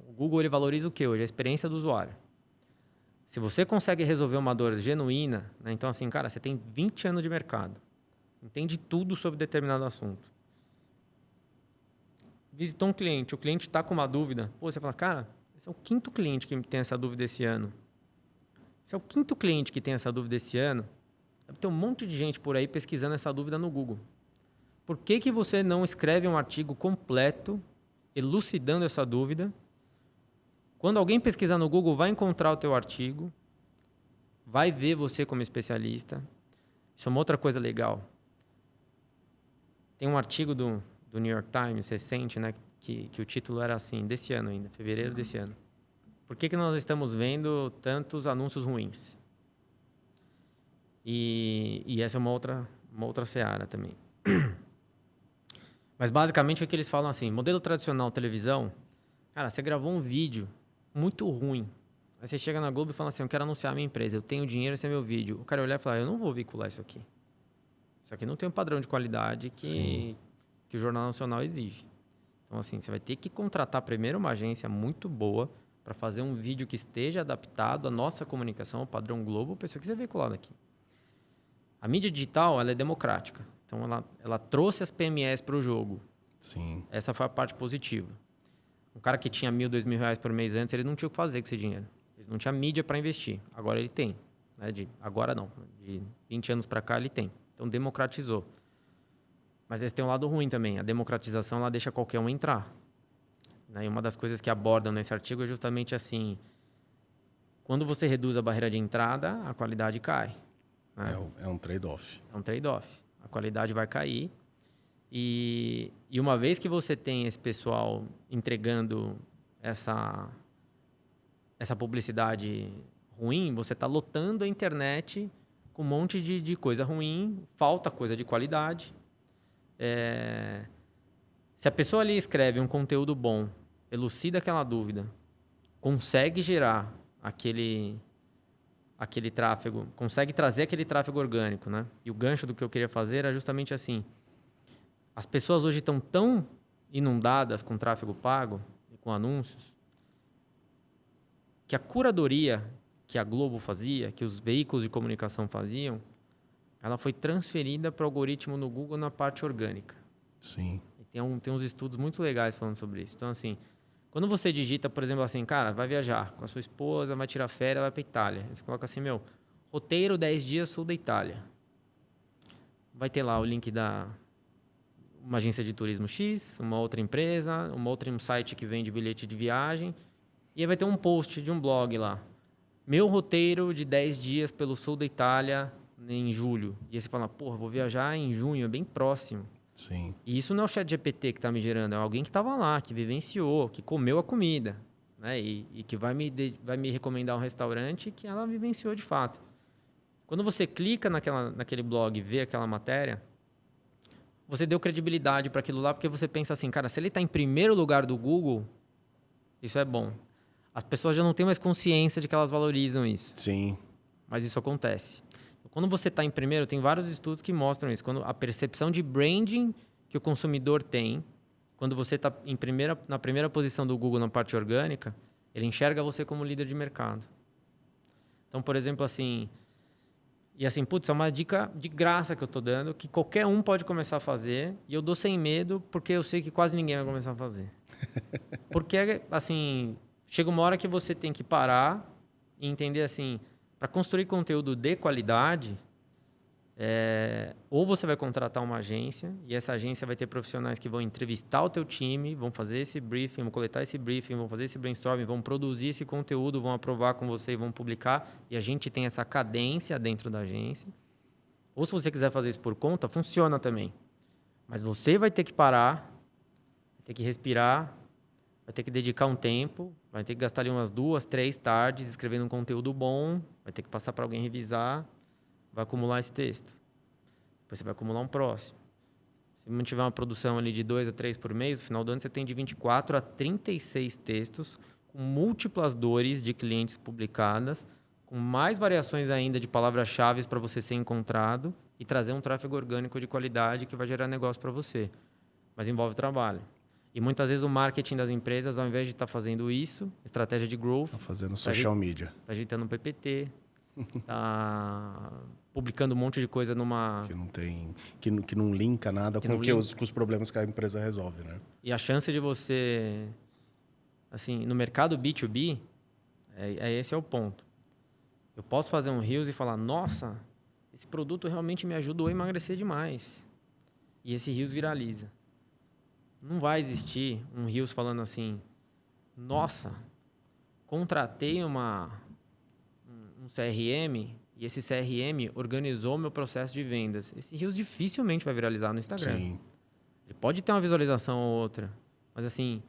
o Google ele valoriza o quê hoje? A experiência do usuário. Se você consegue resolver uma dor genuína, né? Então assim, cara, você tem 20 anos de mercado. Entende tudo sobre determinado assunto. Visitou um cliente, o cliente está com uma dúvida. Pô, você fala, cara, esse é o 5º cliente que tem essa dúvida esse ano. Se é o 5º cliente que tem essa dúvida esse ano, deve ter um monte de gente por aí pesquisando essa dúvida no Google. Por que você não escreve um artigo completo, elucidando essa dúvida? Quando alguém pesquisar no Google, vai encontrar o teu artigo, vai ver você como especialista. Isso é uma outra coisa legal. Tem um artigo do New York Times recente, né, que o título era assim, desse ano ainda, fevereiro desse ano. Por que nós estamos vendo tantos anúncios ruins? E essa é uma outra seara também. Mas basicamente é que eles falam assim, modelo tradicional televisão, cara, você gravou um vídeo muito ruim. Aí você chega na Globo e fala assim, eu quero anunciar a minha empresa, eu tenho dinheiro, esse é meu vídeo. O cara olhar e falar, eu não vou vincular isso aqui. Isso aqui não tem um padrão de qualidade que o Jornal Nacional exige. Então, assim, você vai ter que contratar primeiro uma agência muito boa para fazer um vídeo que esteja adaptado à nossa comunicação, ao padrão Globo, para isso que você veiculado aqui. A mídia digital, ela é democrática. Então, ela trouxe as PMEs para o jogo. Sim. Essa foi a parte positiva. Um cara que tinha R$1.000, R$2.000 por mês antes, ele não tinha o que fazer com esse dinheiro. Ele não tinha mídia para investir. Agora ele tem. Né? Agora não. De 20 anos para cá, ele tem. Então, democratizou. Mas esse tem um lado ruim também. A democratização, ela deixa qualquer um entrar. Né? E uma das coisas que abordam nesse artigo é justamente assim, quando você reduz a barreira de entrada, a qualidade cai. Né? É um trade-off. É um trade-off. A qualidade vai cair. E uma vez que você tem esse pessoal entregando essa publicidade ruim, você está lotando a internet com um monte de coisa ruim, falta coisa de qualidade. Se a pessoa ali escreve um conteúdo bom, elucida aquela dúvida, consegue gerar aquele tráfego, consegue trazer aquele tráfego orgânico, né? E o gancho do que eu queria fazer era justamente assim. As pessoas hoje estão tão inundadas com tráfego pago e com anúncios que a curadoria que a Globo fazia, que os veículos de comunicação faziam, ela foi transferida para o algoritmo no Google na parte orgânica. Sim. E tem uns estudos muito legais falando sobre isso. Então, assim, quando você digita, por exemplo, assim, cara, vai viajar com a sua esposa, vai tirar férias, vai para Itália. Você coloca assim, roteiro 10 dias sul da Itália. Vai ter lá o link da uma agência de turismo X, uma outra empresa, um site que vende bilhete de viagem. E aí vai ter um post de um blog lá. Meu roteiro de 10 dias pelo sul da Itália em julho. E aí você fala, porra, vou viajar em junho, é bem próximo. Sim. E isso não é o ChatGPT que está me gerando, é alguém que estava lá, que vivenciou, que comeu a comida. Né? E que vai me recomendar um restaurante que ela vivenciou de fato. Quando você clica naquele blog e vê aquela matéria, você deu credibilidade para aquilo lá, porque você pensa assim, cara, se ele está em primeiro lugar do Google, isso é bom. As pessoas já não têm mais consciência de que elas valorizam isso. Sim. Mas isso acontece. Quando você está em primeiro, tem vários estudos que mostram isso. Quando a percepção de branding que o consumidor tem, quando você está na primeira posição do Google na parte orgânica, ele enxerga você como líder de mercado. Então, por exemplo, assim... E assim, putz, é uma dica de graça que eu estou dando, que qualquer um pode começar a fazer, e eu dou sem medo, porque eu sei que quase ninguém vai começar a fazer. Porque, assim, chega uma hora que você tem que parar e entender, assim, para construir conteúdo de qualidade, ou você vai contratar uma agência, e essa agência vai ter profissionais que vão entrevistar o teu time, vão fazer esse briefing, vão coletar esse briefing, vão fazer esse brainstorming, vão produzir esse conteúdo, vão aprovar com você e vão publicar, e a gente tem essa cadência dentro da agência. Ou se você quiser fazer isso por conta, funciona também. Mas você vai ter que parar, vai ter que respirar, vai ter que dedicar um tempo, vai ter que gastar ali umas 2, 3 tardes escrevendo um conteúdo bom, vai ter que passar para alguém revisar, vai acumular esse texto. Depois você vai acumular um próximo. Se mantiver uma produção ali de 2 a 3 por mês, no final do ano você tem de 24 a 36 textos, com múltiplas dores de clientes publicadas, com mais variações ainda de palavras-chave para você ser encontrado e trazer um tráfego orgânico de qualidade que vai gerar negócio para você. Mas envolve trabalho. E muitas vezes o marketing das empresas, ao invés de estar fazendo isso, estratégia de growth... Está fazendo social media. Está ajeitando um PPT, está publicando um monte de coisa numa... Que não tem... Que não linka nada com os problemas que a empresa resolve, né? E a chance de você... Assim, no mercado B2B, esse é o ponto. Eu posso fazer um Reels e falar, nossa, esse produto realmente me ajudou a emagrecer demais. E esse Reels viraliza. Não vai existir um Reels falando assim, nossa, contratei um CRM e esse CRM organizou meu processo de vendas. Esse Reels dificilmente vai viralizar no Instagram. Sim. Ele pode ter uma visualização ou outra, mas assim,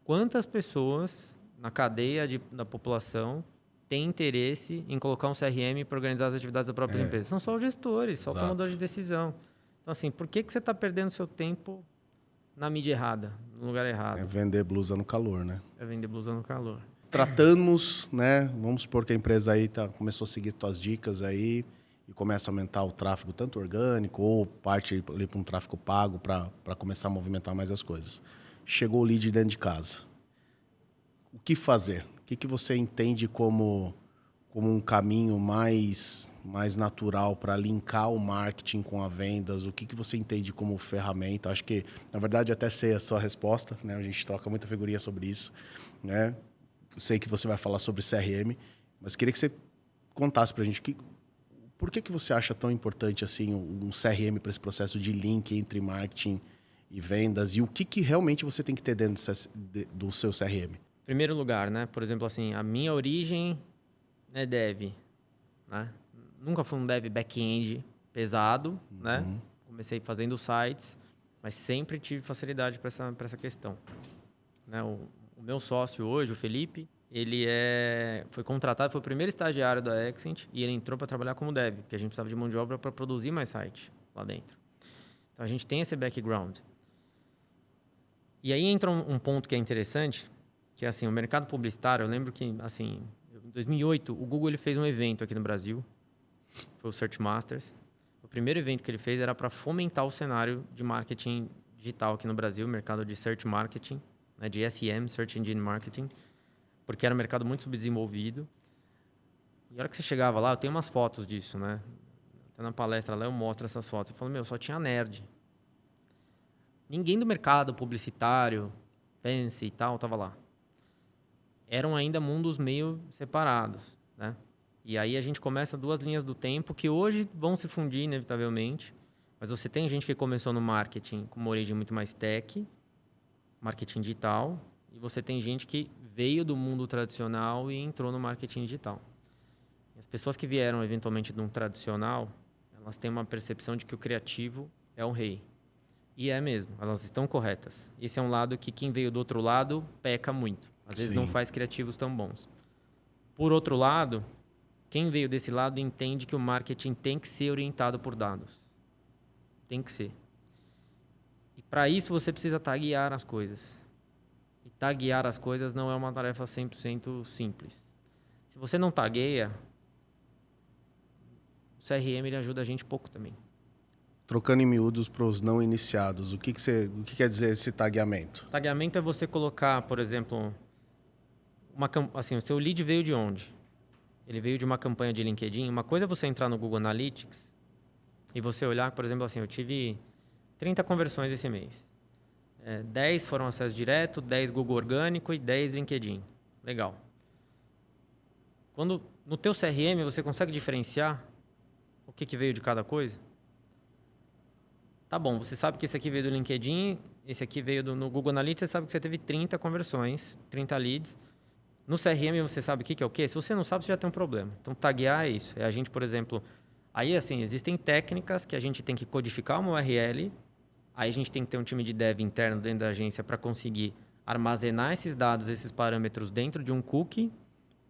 quantas pessoas na cadeia da população têm interesse em colocar um CRM para organizar as atividades da própria empresa? São só os gestores, só o tomador de decisão. Então assim, por que você está perdendo seu tempo na mídia errada, no lugar errado. É vender blusa no calor, né? É vender blusa no calor. Tratamos, né? Vamos supor que a empresa aí começou a seguir tuas dicas aí e começa a aumentar o tráfego, tanto orgânico ou parte ali para um tráfego pago para começar a movimentar mais as coisas. Chegou o lead dentro de casa. O que fazer? O que você entende como um caminho mais natural para linkar o marketing com as vendas? O que você entende como ferramenta? Acho que, na verdade, até sei a sua resposta, né? A gente troca muita figurinha sobre isso, né? Eu sei que você vai falar sobre CRM, mas queria que você contasse para a gente por que você acha tão importante assim um CRM para esse processo de link entre marketing e vendas e o que realmente você tem que ter dentro do seu CRM? Primeiro lugar, né? Por exemplo, assim, a minha origem é dev, né? Nunca fui um dev back-end pesado, né? Comecei fazendo sites, mas sempre tive facilidade para essa questão, né? O meu sócio hoje, o Felipe, ele foi contratado, foi o primeiro estagiário da Accent e ele entrou para trabalhar como dev, porque a gente precisava de mão de obra para produzir mais site lá dentro. Então, a gente tem esse background. E aí entra um ponto que é interessante, que é assim, o mercado publicitário, eu lembro que, assim, em 2008, o Google ele fez um evento aqui no Brasil, foi o Search Masters. O primeiro evento que ele fez era para fomentar o cenário de marketing digital aqui no Brasil, o mercado de search marketing, né, de SEM, Search Engine Marketing, porque era um mercado muito subdesenvolvido. E a hora que você chegava lá, eu tenho umas fotos disso, né? Até na palestra lá eu mostro essas fotos. Eu falo, só tinha nerd. Ninguém do mercado publicitário, fancy e tal, estava lá. Eram ainda mundos meio separados, né? E aí a gente começa duas linhas do tempo que hoje vão se fundir inevitavelmente, mas você tem gente que começou no marketing com uma origem muito mais tech, marketing digital, e você tem gente que veio do mundo tradicional e entrou no marketing digital. E as pessoas que vieram eventualmente de um tradicional, elas têm uma percepção de que o criativo é o rei. E é mesmo, elas estão corretas. Esse é um lado que quem veio do outro lado peca muito. Às vezes não faz criativos tão bons. Por outro lado, quem veio desse lado entende que o marketing tem que ser orientado por dados. Tem que ser. E para isso você precisa taguear as coisas. E taguear as coisas não é uma tarefa 100% simples. Se você não tagueia, o CRM ele ajuda a gente pouco também. Trocando em miúdos para os não iniciados, o que quer dizer esse tagueamento? Tagueamento é você colocar, por exemplo, assim, o seu lead veio de onde? Ele veio de uma campanha de LinkedIn. Uma coisa é você entrar no Google Analytics e você olhar, por exemplo, assim, eu tive 30 conversões esse mês. 10 foram acesso direto, 10 Google Orgânico e 10 LinkedIn. Legal. Quando no teu CRM você consegue diferenciar o que veio de cada coisa? Tá bom, você sabe que esse aqui veio do LinkedIn, esse aqui veio no Google Analytics, você sabe que você teve 30 conversões, 30 leads. No CRM você sabe o que é o quê? Se você não sabe, você já tem um problema. Então, taguear é isso. É a gente, por exemplo... Aí, assim, existem técnicas que a gente tem que codificar uma URL. Aí, a gente tem que ter um time de dev interno dentro da agência para conseguir armazenar esses dados, esses parâmetros dentro de um cookie,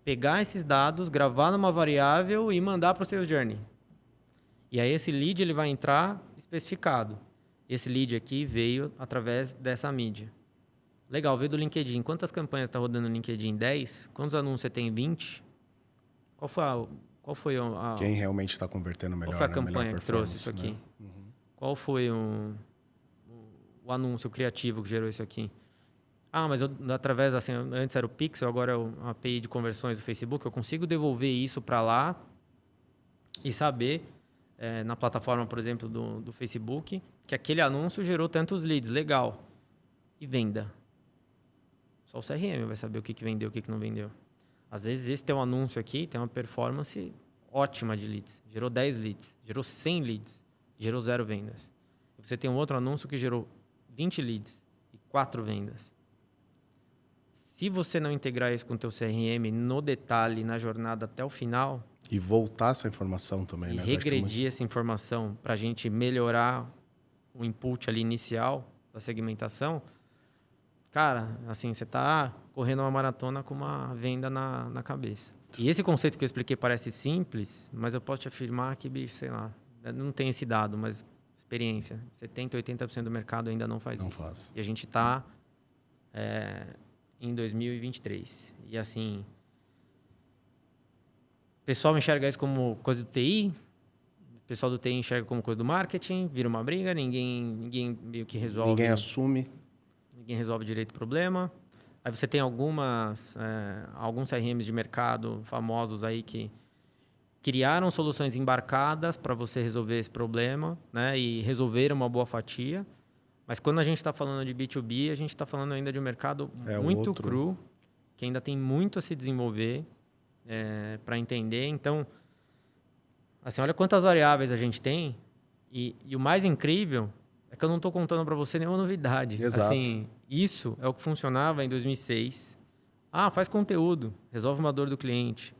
pegar esses dados, gravar numa variável e mandar para o Sales Journey. E aí, esse lead ele vai entrar especificado. Esse lead aqui veio através dessa mídia. Legal, veio do LinkedIn. Quantas campanhas está rodando no LinkedIn? 10? Quantos anúncios você tem? 20? Qual foi a... Quem realmente está convertendo melhor? Qual foi a campanha que trouxe isso aqui? Né? Uhum. Qual foi o anúncio criativo que gerou isso aqui? Mas através, assim, antes era o Pixel, agora é a API de conversões do Facebook, eu consigo devolver isso para lá e saber, na plataforma, por exemplo, do Facebook, que aquele anúncio gerou tantos leads. Legal. E venda. Só o CRM vai saber o que vendeu, o que não vendeu. Às vezes, esse teu anúncio aqui tem uma performance ótima de leads. Gerou 10 leads, gerou 100 leads, gerou 0 vendas. Você tem um outro anúncio que gerou 20 leads e 4 vendas. Se você não integrar isso com o teu CRM no detalhe, na jornada até o final... E voltar essa informação também, né? Regredir essa informação para a gente melhorar o input ali inicial da segmentação... Cara, assim, você está correndo uma maratona com uma venda na cabeça. E esse conceito que eu expliquei parece simples, mas eu posso te afirmar que, bicho, sei lá, não tem esse dado, mas experiência. 70%, 80% do mercado ainda não faz Não isso. faz. E a gente está em 2023. E assim, o pessoal enxerga isso como coisa do TI, o pessoal do TI enxerga como coisa do marketing, vira uma briga, ninguém meio que resolve. Ninguém assume. Ninguém resolve direito o problema. Aí você tem alguns CRMs de mercado famosos aí que criaram soluções embarcadas para você resolver esse problema, né? E resolveram uma boa fatia. Mas quando a gente está falando de B2B, a gente está falando ainda de um mercado muito cru, que ainda tem muito a se desenvolver para entender. Então, assim, olha quantas variáveis a gente tem. E o mais incrível é que eu não estou contando para você nenhuma novidade. Exato. Assim, isso é o que funcionava em 2006. Faz conteúdo, resolve uma dor do cliente.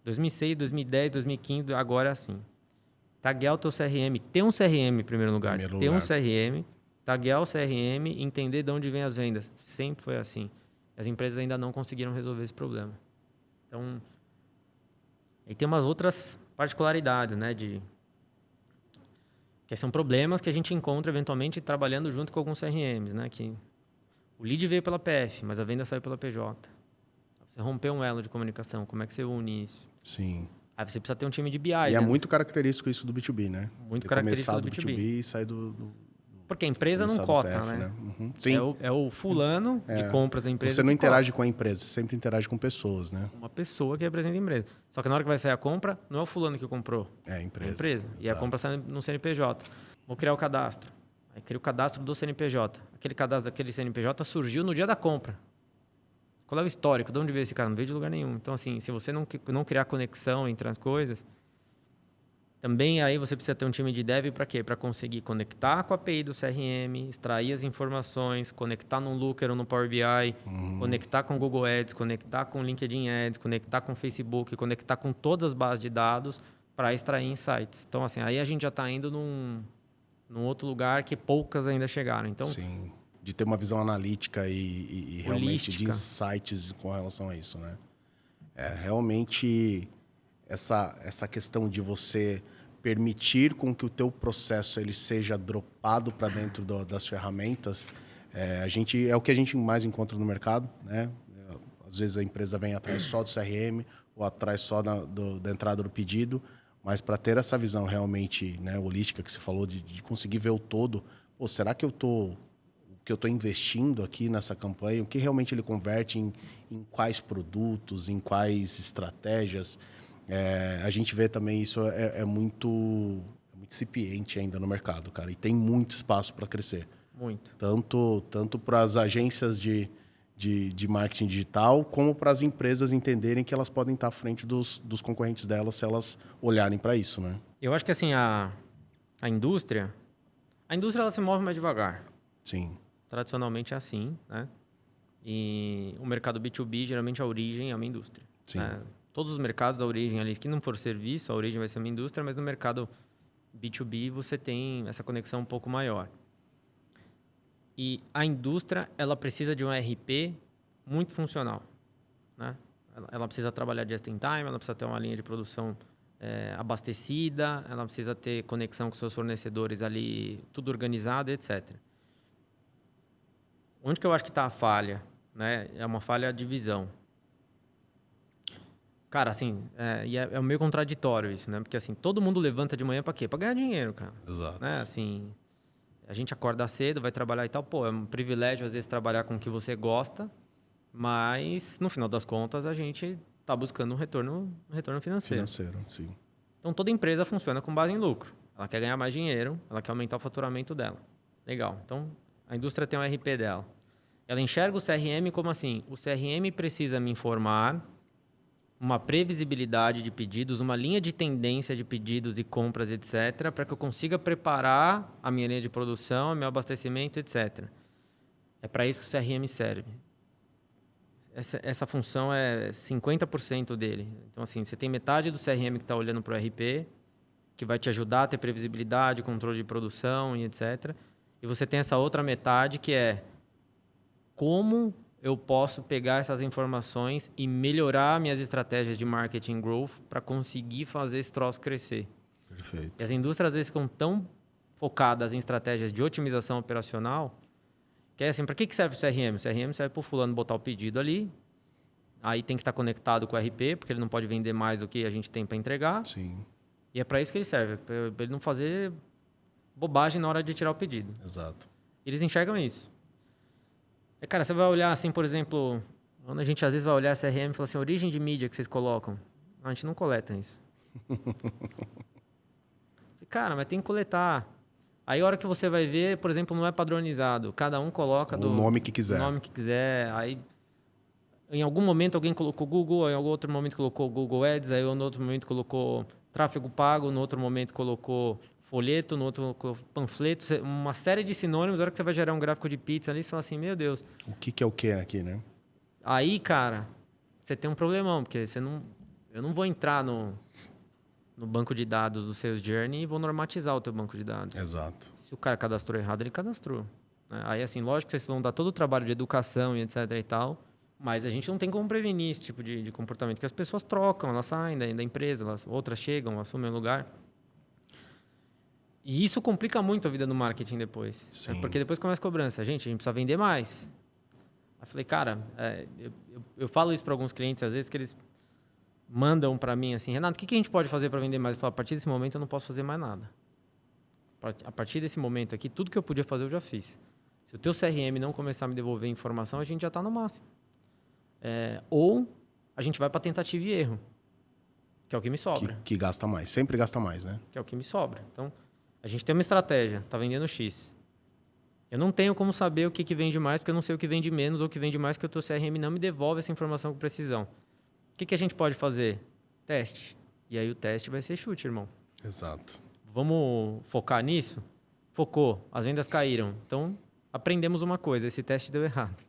2006, 2010, 2015, agora é assim. Taguear o teu CRM. Ter um CRM em primeiro lugar. Ter um CRM, taguear o CRM e entender de onde vem as vendas. Sempre foi assim. As empresas ainda não conseguiram resolver esse problema. Então, aí tem umas outras particularidades, né? Que são problemas que a gente encontra eventualmente trabalhando junto com alguns CRMs, né? Que o lead veio pela PF, mas a venda saiu pela PJ. Você rompeu um elo de comunicação, como é que você une isso? Sim. Aí você precisa ter um time de BI. E é muito característico isso do B2B, né? Muito característico do B2B e sair do porque a empresa não cota, PF, né? Uhum. Sim. É o fulano de compras da empresa. Você não interage com a empresa, você sempre interage com pessoas, né? Uma pessoa que representa a empresa. Só que na hora que vai sair a compra, não é o fulano que comprou. É a empresa. É a empresa. E a compra sai no CNPJ. Vou criar o cadastro. Aí cria o cadastro do CNPJ. Aquele cadastro daquele CNPJ surgiu no dia da compra. Qual é o histórico? De onde veio esse cara? Não veio de lugar nenhum. Então, assim, se você não criar conexão entre as coisas, também aí você precisa ter um time de dev para quê? Para conseguir conectar com a API do CRM, extrair as informações, conectar no Looker ou no Power BI, conectar com o Google Ads, conectar com o LinkedIn Ads, conectar com o Facebook, conectar com todas as bases de dados para extrair insights. Então, assim, aí a gente já está indo num outro lugar que poucas ainda chegaram. Então, sim, de ter uma visão analítica e realmente de insights com relação a isso, né? Realmente essa questão de você permitir com que o teu processo ele seja dropado para dentro das ferramentas, é o que a gente mais encontra no mercado, né? Às vezes a empresa vem atrás só do CRM ou atrás só da entrada do pedido, mas para ter essa visão realmente, né, holística que você falou, de conseguir ver o todo, será que eu estou investindo aqui nessa campanha, o que realmente ele converte em quais produtos, em quais estratégias? A gente vê também isso é muito incipiente ainda no mercado, cara, e tem muito espaço para crescer. Muito. Tanto para as agências de marketing digital, como para as empresas entenderem que elas podem estar à frente dos concorrentes delas se elas olharem para isso, né? Eu acho que assim, a indústria ela se move mais devagar. Sim. Tradicionalmente é assim, né? E o mercado B2B, geralmente a origem é uma indústria. Sim. Né? Todos os mercados, a origem ali, que não for serviço, a origem vai ser uma indústria, mas no mercado B2B você tem essa conexão um pouco maior. E a indústria, ela precisa de um ERP muito funcional, né? Ela precisa trabalhar just in time, ela precisa ter uma linha de produção abastecida, ela precisa ter conexão com seus fornecedores ali, tudo organizado, etc. Onde que eu acho que está a falha? Né? É uma falha de visão. Cara, assim, é meio contraditório isso, né? Porque, assim, todo mundo levanta de manhã para quê? Para ganhar dinheiro, cara. Exato. Né? Assim, a gente acorda cedo, vai trabalhar e tal. Pô, é um privilégio, às vezes, trabalhar com o que você gosta, mas, no final das contas, a gente está buscando um retorno financeiro. Financeiro, sim. Então, toda empresa funciona com base em lucro. Ela quer ganhar mais dinheiro, ela quer aumentar o faturamento dela. Legal. Então, a indústria tem um RP dela. Ela enxerga o CRM como assim, o CRM precisa me informar uma previsibilidade de pedidos, uma linha de tendência de pedidos e compras, etc., para que eu consiga preparar a minha linha de produção, meu abastecimento, etc. É para isso que o CRM serve. Essa função é 50% dele. Então, assim, você tem metade do CRM que está olhando para o RP, que vai te ajudar a ter previsibilidade, controle de produção e etc. E você tem essa outra metade que é como eu posso pegar essas informações e melhorar minhas estratégias de marketing growth para conseguir fazer esse troço crescer. Perfeito. E as indústrias, às vezes, ficam tão focadas em estratégias de otimização operacional, que é assim, para que serve o CRM? O CRM serve para o fulano botar o pedido ali, aí tem que estar conectado com o RP, porque ele não pode vender mais do que a gente tem para entregar. Sim. E é para isso que ele serve, para ele não fazer bobagem na hora de tirar o pedido. Exato. Eles enxergam isso. Cara, você vai olhar assim, por exemplo, quando a gente às vezes vai olhar CRM e fala assim, origem de mídia que vocês colocam. Não, a gente não coleta isso. Cara, mas tem que coletar. Aí a hora que você vai ver, por exemplo, não é padronizado. Cada um coloca o nome que quiser. O nome que quiser. Aí, em algum momento alguém colocou Google, em algum outro momento colocou Google Ads, aí no outro momento colocou tráfego pago, no outro momento colocou folheto, no outro colocou panfleto, uma série de sinônimos. A hora que você vai gerar um gráfico de pizza ali, você fala assim, meu Deus. O que é o que aqui, né? Aí, cara, você tem um problemão, porque eu não vou entrar no banco de dados do Sales Journey e vou normatizar o teu banco de dados. Exato. Se o cara cadastrou errado, ele cadastrou. Aí, assim, lógico que vocês vão dar todo o trabalho de educação e etc e tal, mas a gente não tem como prevenir esse tipo de comportamento, porque as pessoas trocam, elas saem da empresa, outras chegam, assumem o lugar. E isso complica muito a vida do marketing depois. Sim. Porque depois começa a cobrança. A gente precisa vender mais. Aí eu falei, cara, eu falo isso para alguns clientes, às vezes, que eles mandam para mim assim, Renato, o que a gente pode fazer para vender mais? Eu falo, a partir desse momento eu não posso fazer mais nada. A partir desse momento aqui, tudo que eu podia fazer eu já fiz. Se o teu CRM não começar a me devolver informação, a gente já está no máximo. Ou a gente vai para tentativa e erro, que é o que me sobra. Que gasta mais, sempre gasta mais, né? Que é o que me sobra. Então, a gente tem uma estratégia, está vendendo X. Eu não tenho como saber o que vende mais, porque eu não sei o que vende menos ou o que vende mais, porque o teu CRM não me devolve essa informação com precisão. O que a gente pode fazer? Teste. E aí o teste vai ser chute, irmão. Exato. Vamos focar nisso? Focou. As vendas caíram. Então, aprendemos uma coisa. Esse teste deu errado.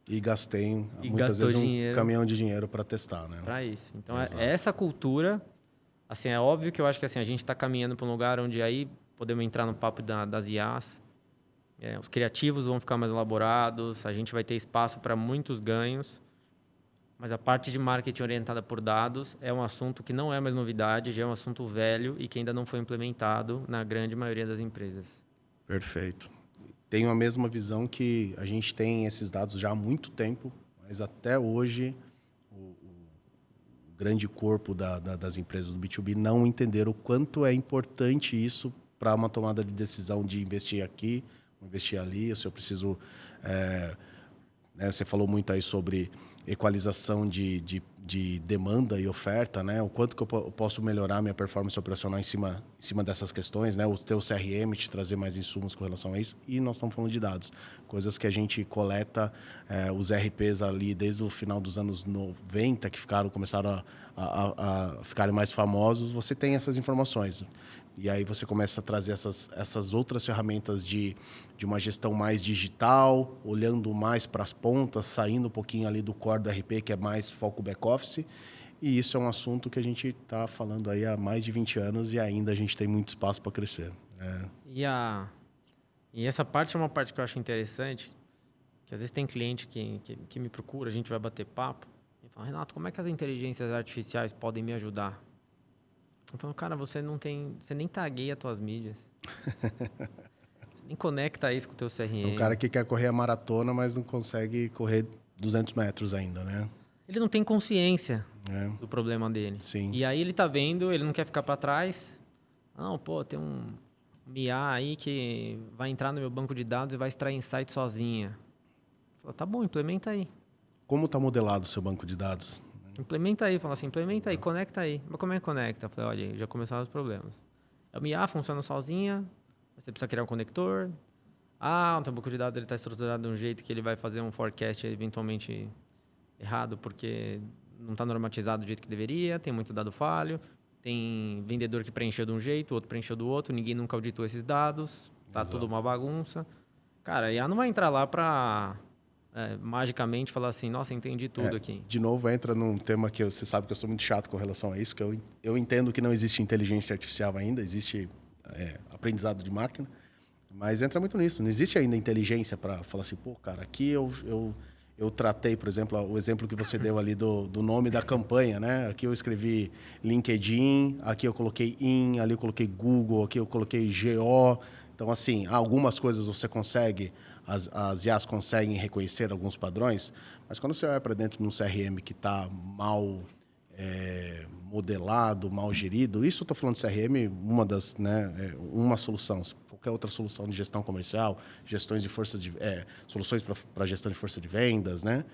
E gastei, muitas vezes, um caminhão de dinheiro para testar, né? Para isso. Então, essa cultura... Assim, é óbvio que eu acho que assim, a gente está caminhando para um lugar onde aí podemos entrar no papo das IAs. Os criativos vão ficar mais elaborados. A gente vai ter espaço para muitos ganhos. Mas a parte de marketing orientada por dados é um assunto que não é mais novidade, já é um assunto velho e que ainda não foi implementado na grande maioria das empresas. Perfeito. Tenho a mesma visão que a gente tem esses dados já há muito tempo, mas até hoje o grande corpo das empresas do B2B não entenderam o quanto é importante isso para uma tomada de decisão de investir aqui, investir ali. Se eu preciso... você falou muito aí sobre equalização de demanda e oferta, né? O quanto que eu posso melhorar minha performance operacional em cima dessas questões, né? O teu CRM te trazer mais insumos com relação a isso. E nós estamos falando de dados. Coisas que a gente coleta, os RPs ali desde o final dos anos 90, que começaram a ficarem mais famosos. Você tem essas informações. E aí você começa a trazer essas outras ferramentas de uma gestão mais digital, olhando mais para as pontas, saindo um pouquinho ali do core do RP, que é mais foco back-office. E isso é um assunto que a gente está falando aí há mais de 20 anos e ainda a gente tem muito espaço para crescer. E essa parte é uma parte que eu acho interessante, que às vezes tem cliente que me procura, a gente vai bater papo, e fala, Renato, como é que as inteligências artificiais podem me ajudar? Eu falo, cara, você nem tagueia as tuas mídias. Você nem conecta isso com o teu CRM. É o cara que quer correr a maratona, mas não consegue correr 200 metros ainda, né? Ele não tem consciência do problema dele. Sim. E aí ele tá vendo, ele não quer ficar para trás. Não, tem um IA aí que vai entrar no meu banco de dados e vai extrair insight sozinha. Eu falo, tá bom, implementa aí. Como está modelado o seu banco de dados? Implementa aí, fala assim, implementa aí, conecta aí. Mas como é que conecta? Eu falei, olha, já começaram os problemas. O IA funciona sozinha, você precisa criar um conector. O teu banco de dados está estruturado de um jeito que ele vai fazer um forecast eventualmente errado, porque não está normatizado do jeito que deveria, tem muito dado falho, tem vendedor que preencheu de um jeito, outro preencheu do outro, ninguém nunca auditou esses dados, tá tudo uma bagunça. Cara, a IA não vai entrar lá para... magicamente falar assim, nossa, entendi tudo aqui. De novo, entra num tema que você sabe que eu sou muito chato com relação a isso, que eu entendo que não existe inteligência artificial ainda, existe aprendizado de máquina, mas entra muito nisso. Não existe ainda inteligência para falar assim, cara, aqui eu tratei, por exemplo, o exemplo que você deu ali do nome da campanha, né? Aqui eu escrevi LinkedIn, aqui eu coloquei ali eu coloquei Google, aqui eu coloquei GO. Então, assim, algumas coisas você consegue, as IAs conseguem reconhecer alguns padrões, mas quando você vai para dentro de um CRM que está mal modelado, mal gerido, isso eu estou falando de CRM, uma solução. Qualquer outra solução de gestão comercial, gestões de soluções para gestão de força de vendas, né?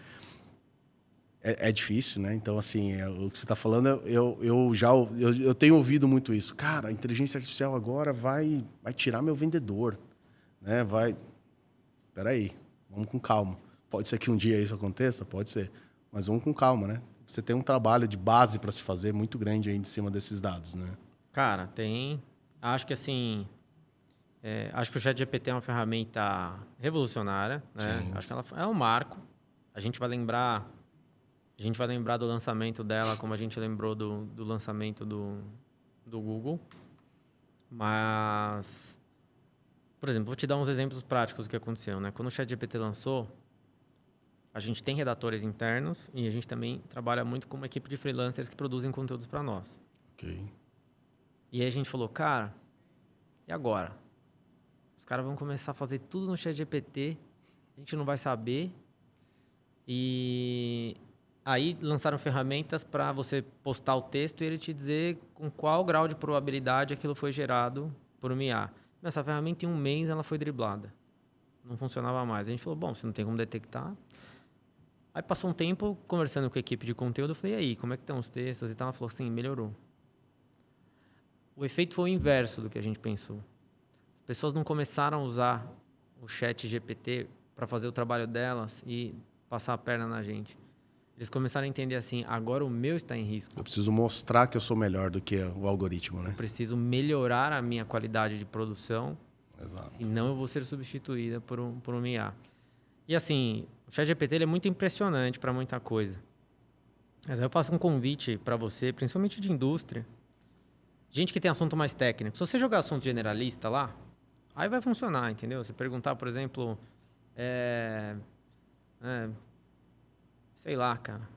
É difícil, né? Então, assim, o que você está falando, eu tenho ouvido muito isso. Cara, a inteligência artificial agora vai tirar meu vendedor, né? Peraí, vamos com calma. Pode ser que um dia isso aconteça? Pode ser. Mas vamos com calma, né? Você tem um trabalho de base para se fazer muito grande aí em cima desses dados, né? Cara, tem. Acho que assim. Acho que o ChatGPT é uma ferramenta revolucionária, né? Sim. Acho que ela é um marco. A gente vai lembrar do lançamento dela como a gente lembrou do lançamento do Google. Mas, por exemplo, vou te dar uns exemplos práticos do que aconteceu, né? Quando o ChatGPT lançou, a gente tem redatores internos e a gente também trabalha muito com uma equipe de freelancers que produzem conteúdos para nós. Ok. E aí a gente falou, cara, e agora? Os caras vão começar a fazer tudo no ChatGPT, a gente não vai saber. E aí lançaram ferramentas para você postar o texto e ele te dizer com qual grau de probabilidade aquilo foi gerado por uma IA. Nessa ferramenta, em um mês, ela foi driblada. Não funcionava mais. A gente falou, bom, você não tem como detectar. Aí passou um tempo, conversando com a equipe de conteúdo, eu falei, e aí, como é que estão os textos e tal? Ela falou assim, melhorou. O efeito foi o inverso do que a gente pensou. As pessoas não começaram a usar o chat GPT para fazer o trabalho delas e passar a perna na gente. Eles começaram a entender assim, agora o meu está em risco. Eu preciso mostrar que eu sou melhor do que o algoritmo, né? Eu preciso melhorar a minha qualidade de produção. Exato. Senão eu vou ser substituída por um IA. E assim, o ChatGPT ele é muito impressionante para muita coisa. Mas eu faço um convite para você, principalmente de indústria. Gente que tem assunto mais técnico. Se você jogar assunto generalista lá, aí vai funcionar, entendeu? Você perguntar, por exemplo, sei lá, cara,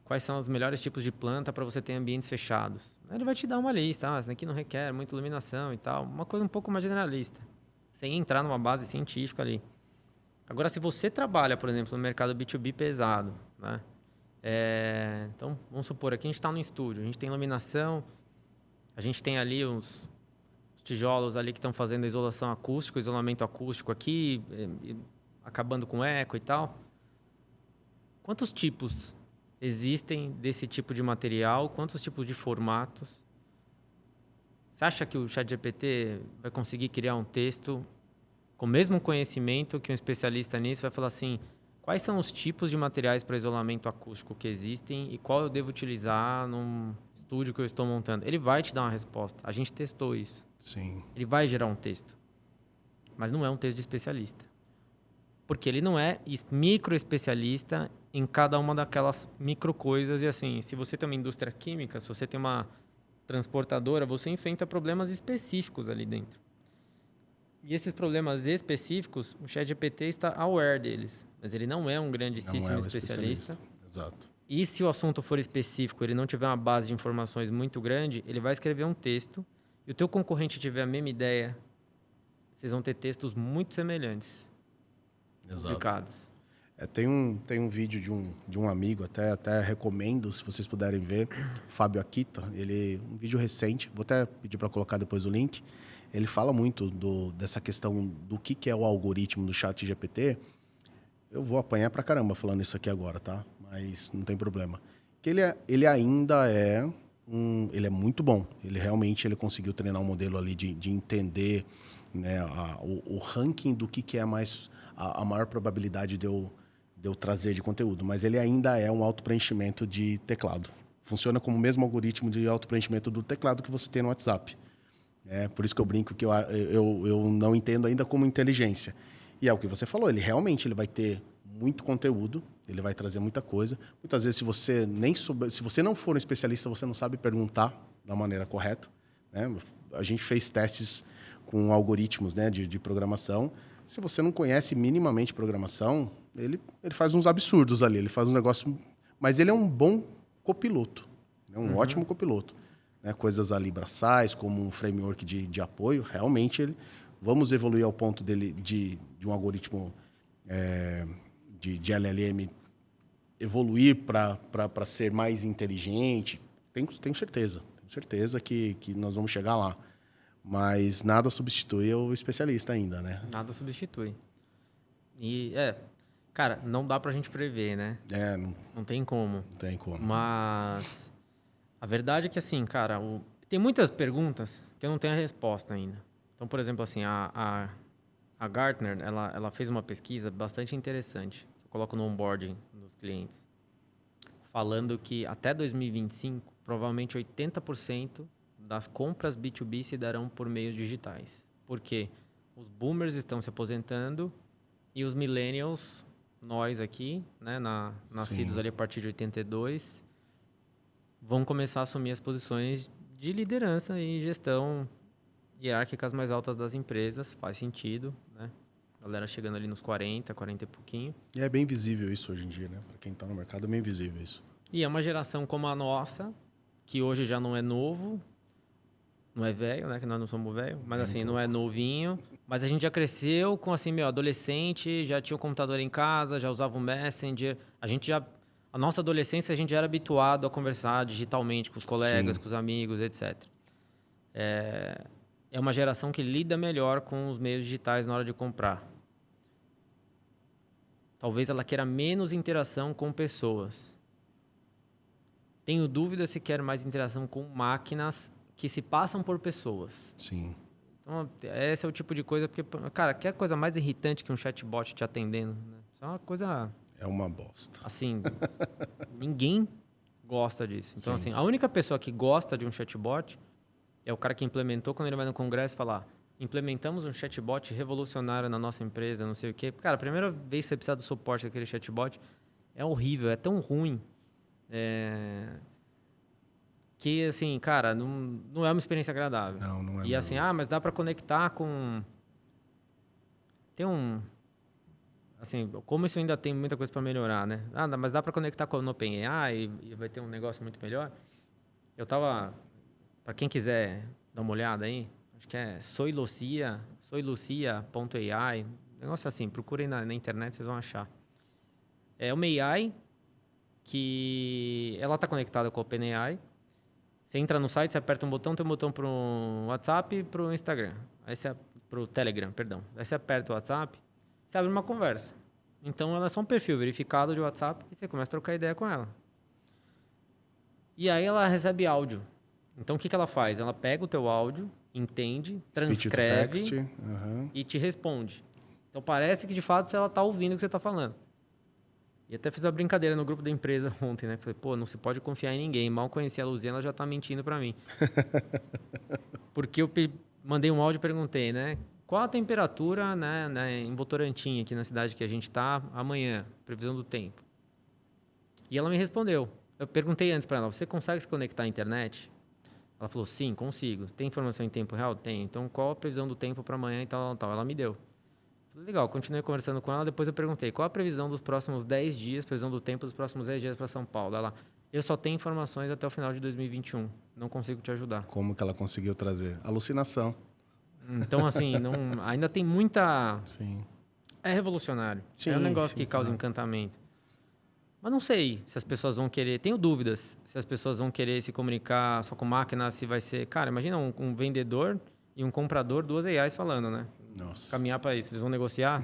quais são os melhores tipos de planta para você ter ambientes fechados. Ele vai te dar uma lista. Isso daqui não requer muita iluminação e tal. Uma coisa um pouco mais generalista. Sem entrar numa base científica ali. Agora, se você trabalha, por exemplo, no mercado B2B pesado, né? Então, vamos supor, aqui a gente está no estúdio. A gente tem iluminação. A gente tem ali os tijolos ali que estão fazendo a isolação acústica, o isolamento acústico aqui, acabando com eco e tal. Quantos tipos existem desse tipo de material? Quantos tipos de formatos? Você acha que o ChatGPT vai conseguir criar um texto com o mesmo conhecimento que um especialista nisso vai falar assim, quais são os tipos de materiais para isolamento acústico que existem e qual eu devo utilizar num estúdio que eu estou montando? Ele vai te dar uma resposta. A gente testou isso. Sim. Ele vai gerar um texto. Mas não é um texto de especialista. Porque ele não é micro especialista em cada uma daquelas micro coisas. E assim, se você tem uma indústria química, se você tem uma transportadora, você enfrenta problemas específicos ali dentro. E esses problemas específicos, o ChatGPT está aware deles. Mas ele não é um grandíssimo especialista. Exato. E se o assunto for específico, ele não tiver uma base de informações muito grande, ele vai escrever um texto. E o teu concorrente tiver a mesma ideia, vocês vão ter textos muito semelhantes. Exato. Publicados. Tem um vídeo de um amigo, até recomendo, se vocês puderem ver, Fábio Akita. Um vídeo recente, vou até pedir para colocar depois o link. Ele fala muito dessa questão do que é o algoritmo do ChatGPT. Eu vou apanhar pra caramba falando isso aqui agora, tá? Mas não tem problema. Que ele ainda ele é muito bom. Ele realmente conseguiu treinar um modelo ali de entender, né, o ranking do que é mais a maior probabilidade de eu trazer de conteúdo. Mas ele ainda é um auto-preenchimento de teclado. Funciona como o mesmo algoritmo de auto-preenchimento do teclado que você tem no WhatsApp. Por isso que eu brinco que eu não entendo ainda como inteligência. E é o que você falou, ele vai ter muito conteúdo, ele vai trazer muita coisa. Muitas vezes, se você não for um especialista, você não sabe perguntar da maneira correta, né? A gente fez testes com algoritmos, né, de programação. Se você não conhece minimamente programação, ele faz uns absurdos ali, ele faz um negócio... Mas ele é um bom copiloto, é um ótimo copiloto. Né? Coisas ali braçais, como um framework de apoio, realmente vamos evoluir ao ponto de um algoritmo de LLM evoluir para ser mais inteligente. Tenho certeza que nós vamos chegar lá. Mas nada substitui o especialista ainda, né? Nada substitui. E, cara, não dá pra gente prever, né? Não tem como. Não tem como. Mas a verdade é que, assim, cara, tem muitas perguntas que eu não tenho a resposta ainda. Então, por exemplo, assim, a Gartner, ela fez uma pesquisa bastante interessante. Eu coloco no onboarding dos clientes. Falando que até 2025, provavelmente 80% das compras B2B se darão por meios digitais. Porque os boomers estão se aposentando e os millennials, nós aqui, né, nascidos ali a partir de 82, vão começar a assumir as posições de liderança e gestão hierárquicas mais altas das empresas. Faz sentido, né? Galera chegando ali nos 40 e pouquinho. E é bem visível isso hoje em dia, né? Para quem está no mercado é bem visível isso. E é uma geração como a nossa, que hoje já não é novo, não é velho, né? Que nós não somos velho, mas assim, não é novinho. Mas a gente já cresceu com, assim, adolescente, já tinha o computador em casa, já usava o Messenger. A nossa adolescência, a gente já era habituado a conversar digitalmente com os colegas, com os amigos, etc. É uma geração que lida melhor com os meios digitais na hora de comprar. Talvez ela queira menos interação com pessoas. Tenho dúvida se quer mais interação com máquinas que se passam por pessoas. Sim. Então, esse é o tipo de coisa... Porque, cara, que é a coisa mais irritante que um chatbot te atendendo? Né? Isso é uma coisa... É uma bosta. Assim, ninguém gosta disso. Então, assim, a única pessoa que gosta de um chatbot é o cara que implementou, quando ele vai no congresso falar: implementamos um chatbot revolucionário na nossa empresa, não sei o quê. Cara, a primeira vez que você precisa do suporte daquele chatbot é horrível, é tão ruim. Que, assim, cara, não é uma experiência agradável. Não é. E assim, mas dá para conectar com... Tem assim, como isso ainda tem muita coisa para melhorar, né? Mas dá para conectar com o OpenAI e vai ter um negócio muito melhor. Eu tava... Para quem quiser dar uma olhada aí, acho que é soylucia.ai. Negócio assim, procurem na internet, vocês vão achar. É uma AI que ela está conectada com o OpenAI. Você entra no site, você aperta um botão, tem um botão para o WhatsApp e para o Instagram. Para o Telegram, perdão. Aí você aperta o WhatsApp, você abre uma conversa. Então, ela é só um perfil verificado de WhatsApp e você começa a trocar ideia com ela. E aí ela recebe áudio. Então, o que ela faz? Ela pega o teu áudio, entende, transcreve e te responde. Então, parece que, de fato, ela está ouvindo o que você está falando. E até fiz uma brincadeira no grupo da empresa ontem, né? Falei, não se pode confiar em ninguém. Mal conheci a Luziana, ela já está mentindo para mim. Porque eu mandei um áudio e perguntei, né? Qual a temperatura, né, em Votorantim, aqui na cidade que a gente está, amanhã? Previsão do tempo. E ela me respondeu. Eu perguntei antes para ela, você consegue se conectar à internet? Ela falou, sim, consigo. Tem informação em tempo real? Tem. Então, qual a previsão do tempo para amanhã e tal? Ela me deu. Falei, legal, continuei conversando com ela. Depois eu perguntei, qual a previsão dos próximos 10 dias, previsão do tempo dos próximos 10 dias para São Paulo? Ela, eu só tenho informações até o final de 2021. Não consigo te ajudar. Como que ela conseguiu trazer? Alucinação. Então, assim, ainda tem muita... Sim. É revolucionário. É um negócio que causa encantamento. Mas não sei se as pessoas vão querer... Tenho dúvidas se as pessoas vão querer se comunicar só com máquina, se vai ser... Cara, imagina um vendedor e um comprador, 2 AIs falando, né? Nossa. Caminhar para isso. Eles vão negociar?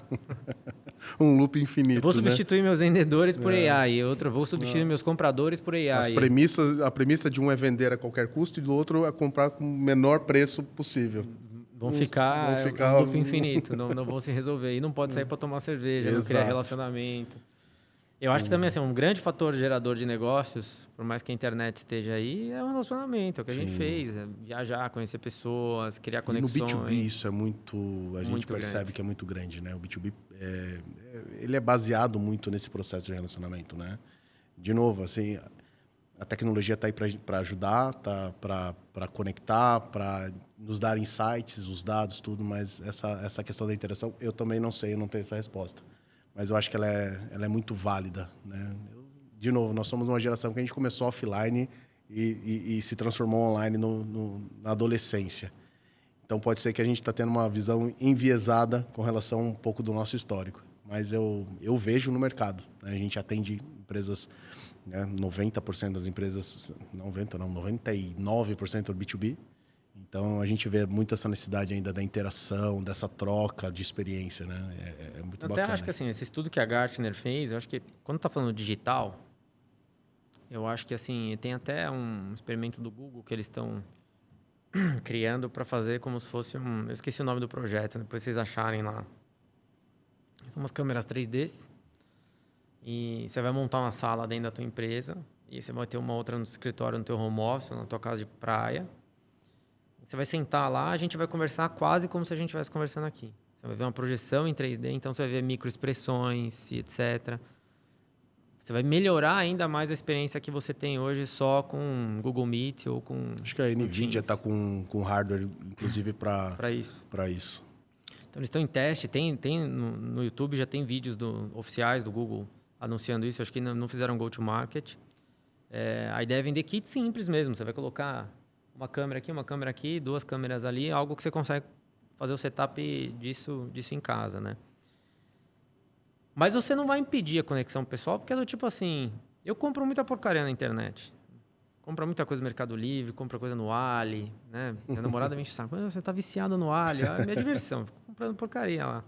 Um loop infinito, eu vou substituir meus vendedores por AI. Vou substituir meus compradores por AI. A premissa de um é vender a qualquer custo e do outro é comprar com o menor preço possível. Vão ficar um loop infinito. Não vão se resolver. E não pode sair para tomar cerveja, não criar relacionamento. Eu acho que também assim, um grande fator gerador de negócios, por mais que a internet esteja aí, é o relacionamento. É o que a gente fez. É viajar, conhecer pessoas, criar conexões. E no B2B isso é muito... A gente percebe grande. Que é muito grande, né? O B2B, ele é baseado muito nesse processo de relacionamento, né? De novo, assim, a tecnologia está aí para ajudar, tá para conectar, para nos dar insights, os dados, tudo, mas essa questão da interação, eu também não sei, eu não tenho essa resposta. Mas eu acho que ela é muito válida, né? De novo, nós somos uma geração que a gente começou offline e se transformou online na adolescência. Então pode ser que a gente está tendo uma visão enviesada com relação um pouco do nosso histórico. Mas eu vejo no mercado, né? A gente atende empresas, né? 90% das empresas, 99% do B2B. Então a gente vê muito essa necessidade ainda da interação, dessa troca de experiência, né? É muito Eu bacana. até acho que assim, esse estudo que a Gartner fez, eu acho que quando está falando digital, eu acho que assim, tem até um experimento do Google que eles estão criando para fazer como se fosse eu esqueci o nome do projeto, depois vocês acharem lá. São umas câmeras 3D e você vai montar uma sala dentro da tua empresa e você vai ter uma outra no escritório, no teu home office, na tua casa de praia. Você vai sentar lá, a gente vai conversar quase como se a gente estivesse conversando aqui. Você vai ver uma projeção em 3D, então você vai ver microexpressões e etc. Você vai melhorar ainda mais a experiência que você tem hoje só com Google Meet ou com Acho que a NVIDIA está com hardware, inclusive, para isso. Então, eles estão em teste. Tem no YouTube, já tem vídeos oficiais do Google anunciando isso. Acho que não fizeram go-to-market. A ideia é vender kit simples mesmo. Você vai colocar uma câmera aqui, 2 câmeras ali, algo que você consegue fazer o setup disso em casa, né? Mas você não vai impedir a conexão pessoal, porque é do tipo assim, eu compro muita porcaria na internet. Compro muita coisa no Mercado Livre, compro coisa no Ali, né? Minha namorada me enche o saco. Você tá viciado no Ali, é a minha diversão. Fico comprando porcaria lá.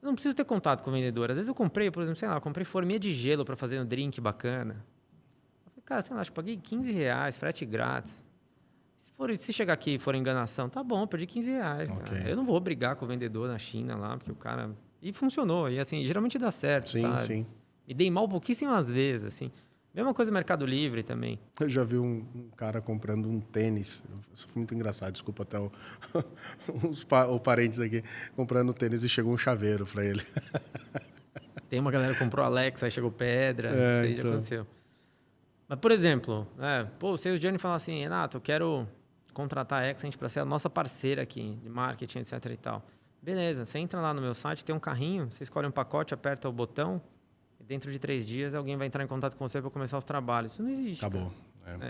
Eu não preciso ter contato com o vendedor. Às vezes eu comprei, por exemplo, sei lá, comprei forminha de gelo para fazer um drink bacana. Eu falei, cara, sei lá, acho que paguei R$15, frete grátis. Se chegar aqui e for enganação, tá bom, perdi R$15. Okay. Eu não vou brigar com o vendedor na China lá, porque o cara... E funcionou. E assim, geralmente dá certo, sim, tá? Sim. Me dei mal pouquíssimas vezes, assim. Mesma coisa no Mercado Livre também. Eu já vi um cara comprando um tênis. Isso foi muito engraçado, desculpa até o parênteses aqui. Comprando um tênis e chegou um chaveiro para ele. Tem uma galera que comprou Alexa, aí chegou pedra. Não sei, já aconteceu. Mas, por exemplo, o Sales Journey fala assim, Renato, eu quero contratar a Accent para ser a nossa parceira aqui de marketing, etc e tal. Beleza, você entra lá no meu site, tem um carrinho, você escolhe um pacote, aperta o botão, e dentro de 3 dias alguém vai entrar em contato com você para começar os trabalhos. Isso não existe. Acabou.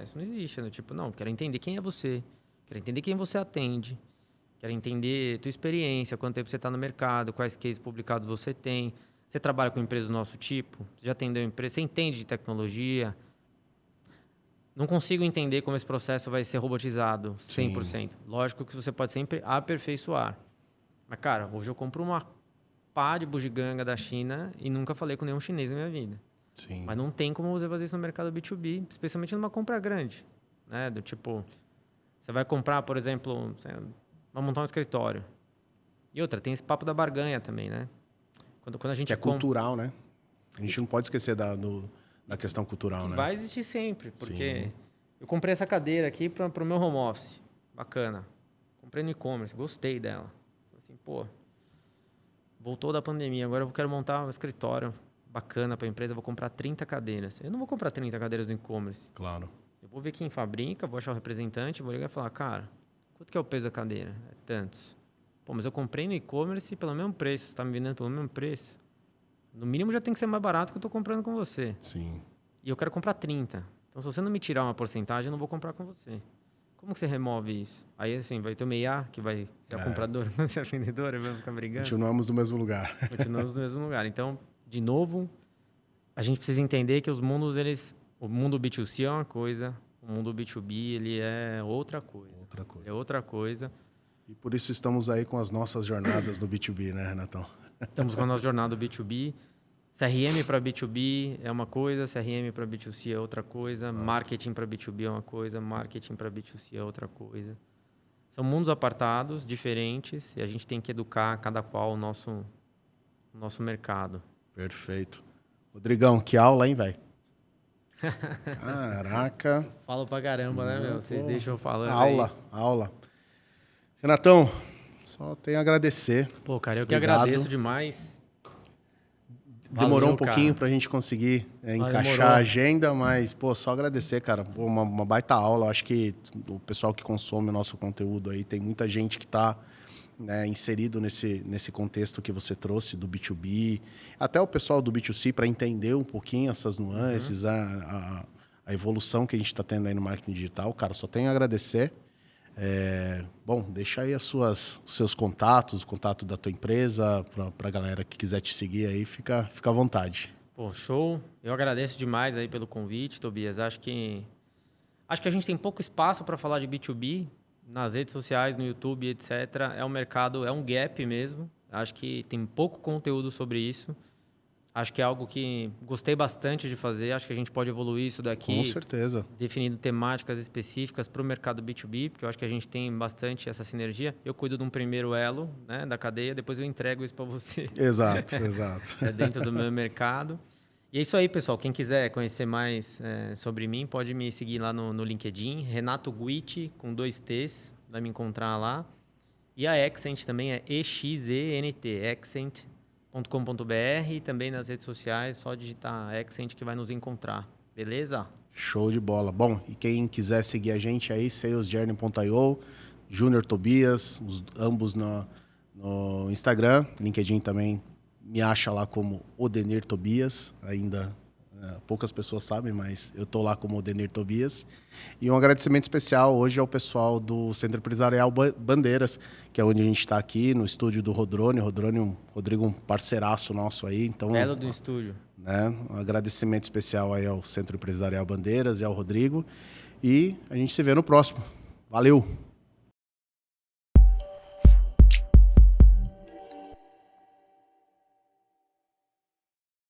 Isso não existe. Né? Tipo, não, quero entender quem é você, quero entender quem você atende, quero entender tua experiência, quanto tempo você está no mercado, quais cases publicados você tem. Você trabalha com empresa do nosso tipo? Você já atendeu empresa? Você entende de tecnologia? Não consigo entender como esse processo vai ser robotizado 100%. Sim. Lógico que você pode sempre aperfeiçoar. Mas, cara, hoje eu compro uma pá de bugiganga da China e nunca falei com nenhum chinês na minha vida. Sim. Mas não tem como você fazer isso no mercado B2B, especialmente numa compra grande. Né? Do tipo, você vai comprar, por exemplo, vai montar um escritório. E outra, tem esse papo da barganha também, né? Quando a gente que é cultural, né? A gente não pode esquecer da questão cultural, né? Vai existir sempre, porque sim. Eu comprei essa cadeira aqui para o meu home office. Bacana. Comprei no e-commerce, gostei dela. Assim, pô, voltou da pandemia, agora eu quero montar um escritório bacana para a empresa, vou comprar 30 cadeiras. Eu não vou comprar 30 cadeiras no e-commerce. Claro. Eu vou ver quem fabrica, vou achar o representante, vou ligar e falar, cara, quanto que é o peso da cadeira? É tantos. Pô, mas eu comprei no e-commerce pelo mesmo preço, você está me vendendo pelo mesmo preço. No mínimo já tem que ser mais barato que eu estou comprando com você. Sim. E eu quero comprar 30. Então, se você não me tirar uma porcentagem, eu não vou comprar com você. Como que você remove isso? Aí, assim, vai ter uma IA que vai ser a compradora, vai ser a vendedora, vai ficar brigando. Continuamos no mesmo lugar. Continuamos no mesmo lugar. Então, de novo, a gente precisa entender que os mundos, o mundo B2C é uma coisa, o mundo B2B, ele é outra coisa. Outra coisa. É outra coisa. E por isso estamos aí com as nossas jornadas no B2B, né, Renatão? Estamos com a nossa jornada do B2B. CRM para B2B é uma coisa, CRM para B2C é outra coisa, exato. Marketing para B2B é uma coisa, marketing para B2C é outra coisa. São mundos apartados, diferentes, e a gente tem que educar cada qual o nosso mercado. Perfeito. Rodrigão, que aula, hein, velho? Caraca. Falo pra caramba, né, meu? Vocês deixam eu falando Aula. Renatão, só tenho a agradecer. Pô, cara, eu que agradeço demais. Demorou um pouquinho para a gente conseguir encaixar a agenda, mas, pô, só agradecer, cara. Pô, uma baita aula. Acho que o pessoal que consome o nosso conteúdo aí, tem muita gente que está inserido nesse contexto que você trouxe do B2B. Até o pessoal do B2C para entender um pouquinho essas nuances, a evolução que a gente está tendo aí no marketing digital. Cara, só tenho a agradecer. Bom, deixa aí os seus contatos, o contato da tua empresa, para a galera que quiser te seguir aí, fica à vontade. Pô, show. Eu agradeço demais aí pelo convite, Tobias. Acho que a gente tem pouco espaço para falar de B2B nas redes sociais, no YouTube, etc. É um mercado, é um gap mesmo. Acho que tem pouco conteúdo sobre isso. Acho que é algo que gostei bastante de fazer. Acho que a gente pode evoluir isso daqui. Com certeza. Definindo temáticas específicas para o mercado B2B, porque eu acho que a gente tem bastante essa sinergia. Eu cuido de um primeiro elo, né, da cadeia, depois eu entrego isso para você. Exato, exato. É dentro do meu mercado. E é isso aí, pessoal. Quem quiser conhecer mais sobre mim, pode me seguir lá no LinkedIn. Renato Guitti, com 2 T's, vai me encontrar lá. E a Accent também é EXENT, accent.com.br, e também nas redes sociais, só digitar Accent que vai nos encontrar. Beleza? Show de bola. Bom, e quem quiser seguir a gente aí, salesjourney.io, Júnior Tobias, ambos no Instagram, LinkedIn também me acha lá como Odenir Tobias, ainda poucas pessoas sabem, mas eu tô lá como Odenir Tobias. E um agradecimento especial hoje ao pessoal do Centro Empresarial Bandeiras, que é onde a gente está aqui, no estúdio do Rodrigo, um parceiraço nosso aí. Então, Belo do estúdio. Né, um agradecimento especial aí ao Centro Empresarial Bandeiras e ao Rodrigo. E a gente se vê no próximo. Valeu!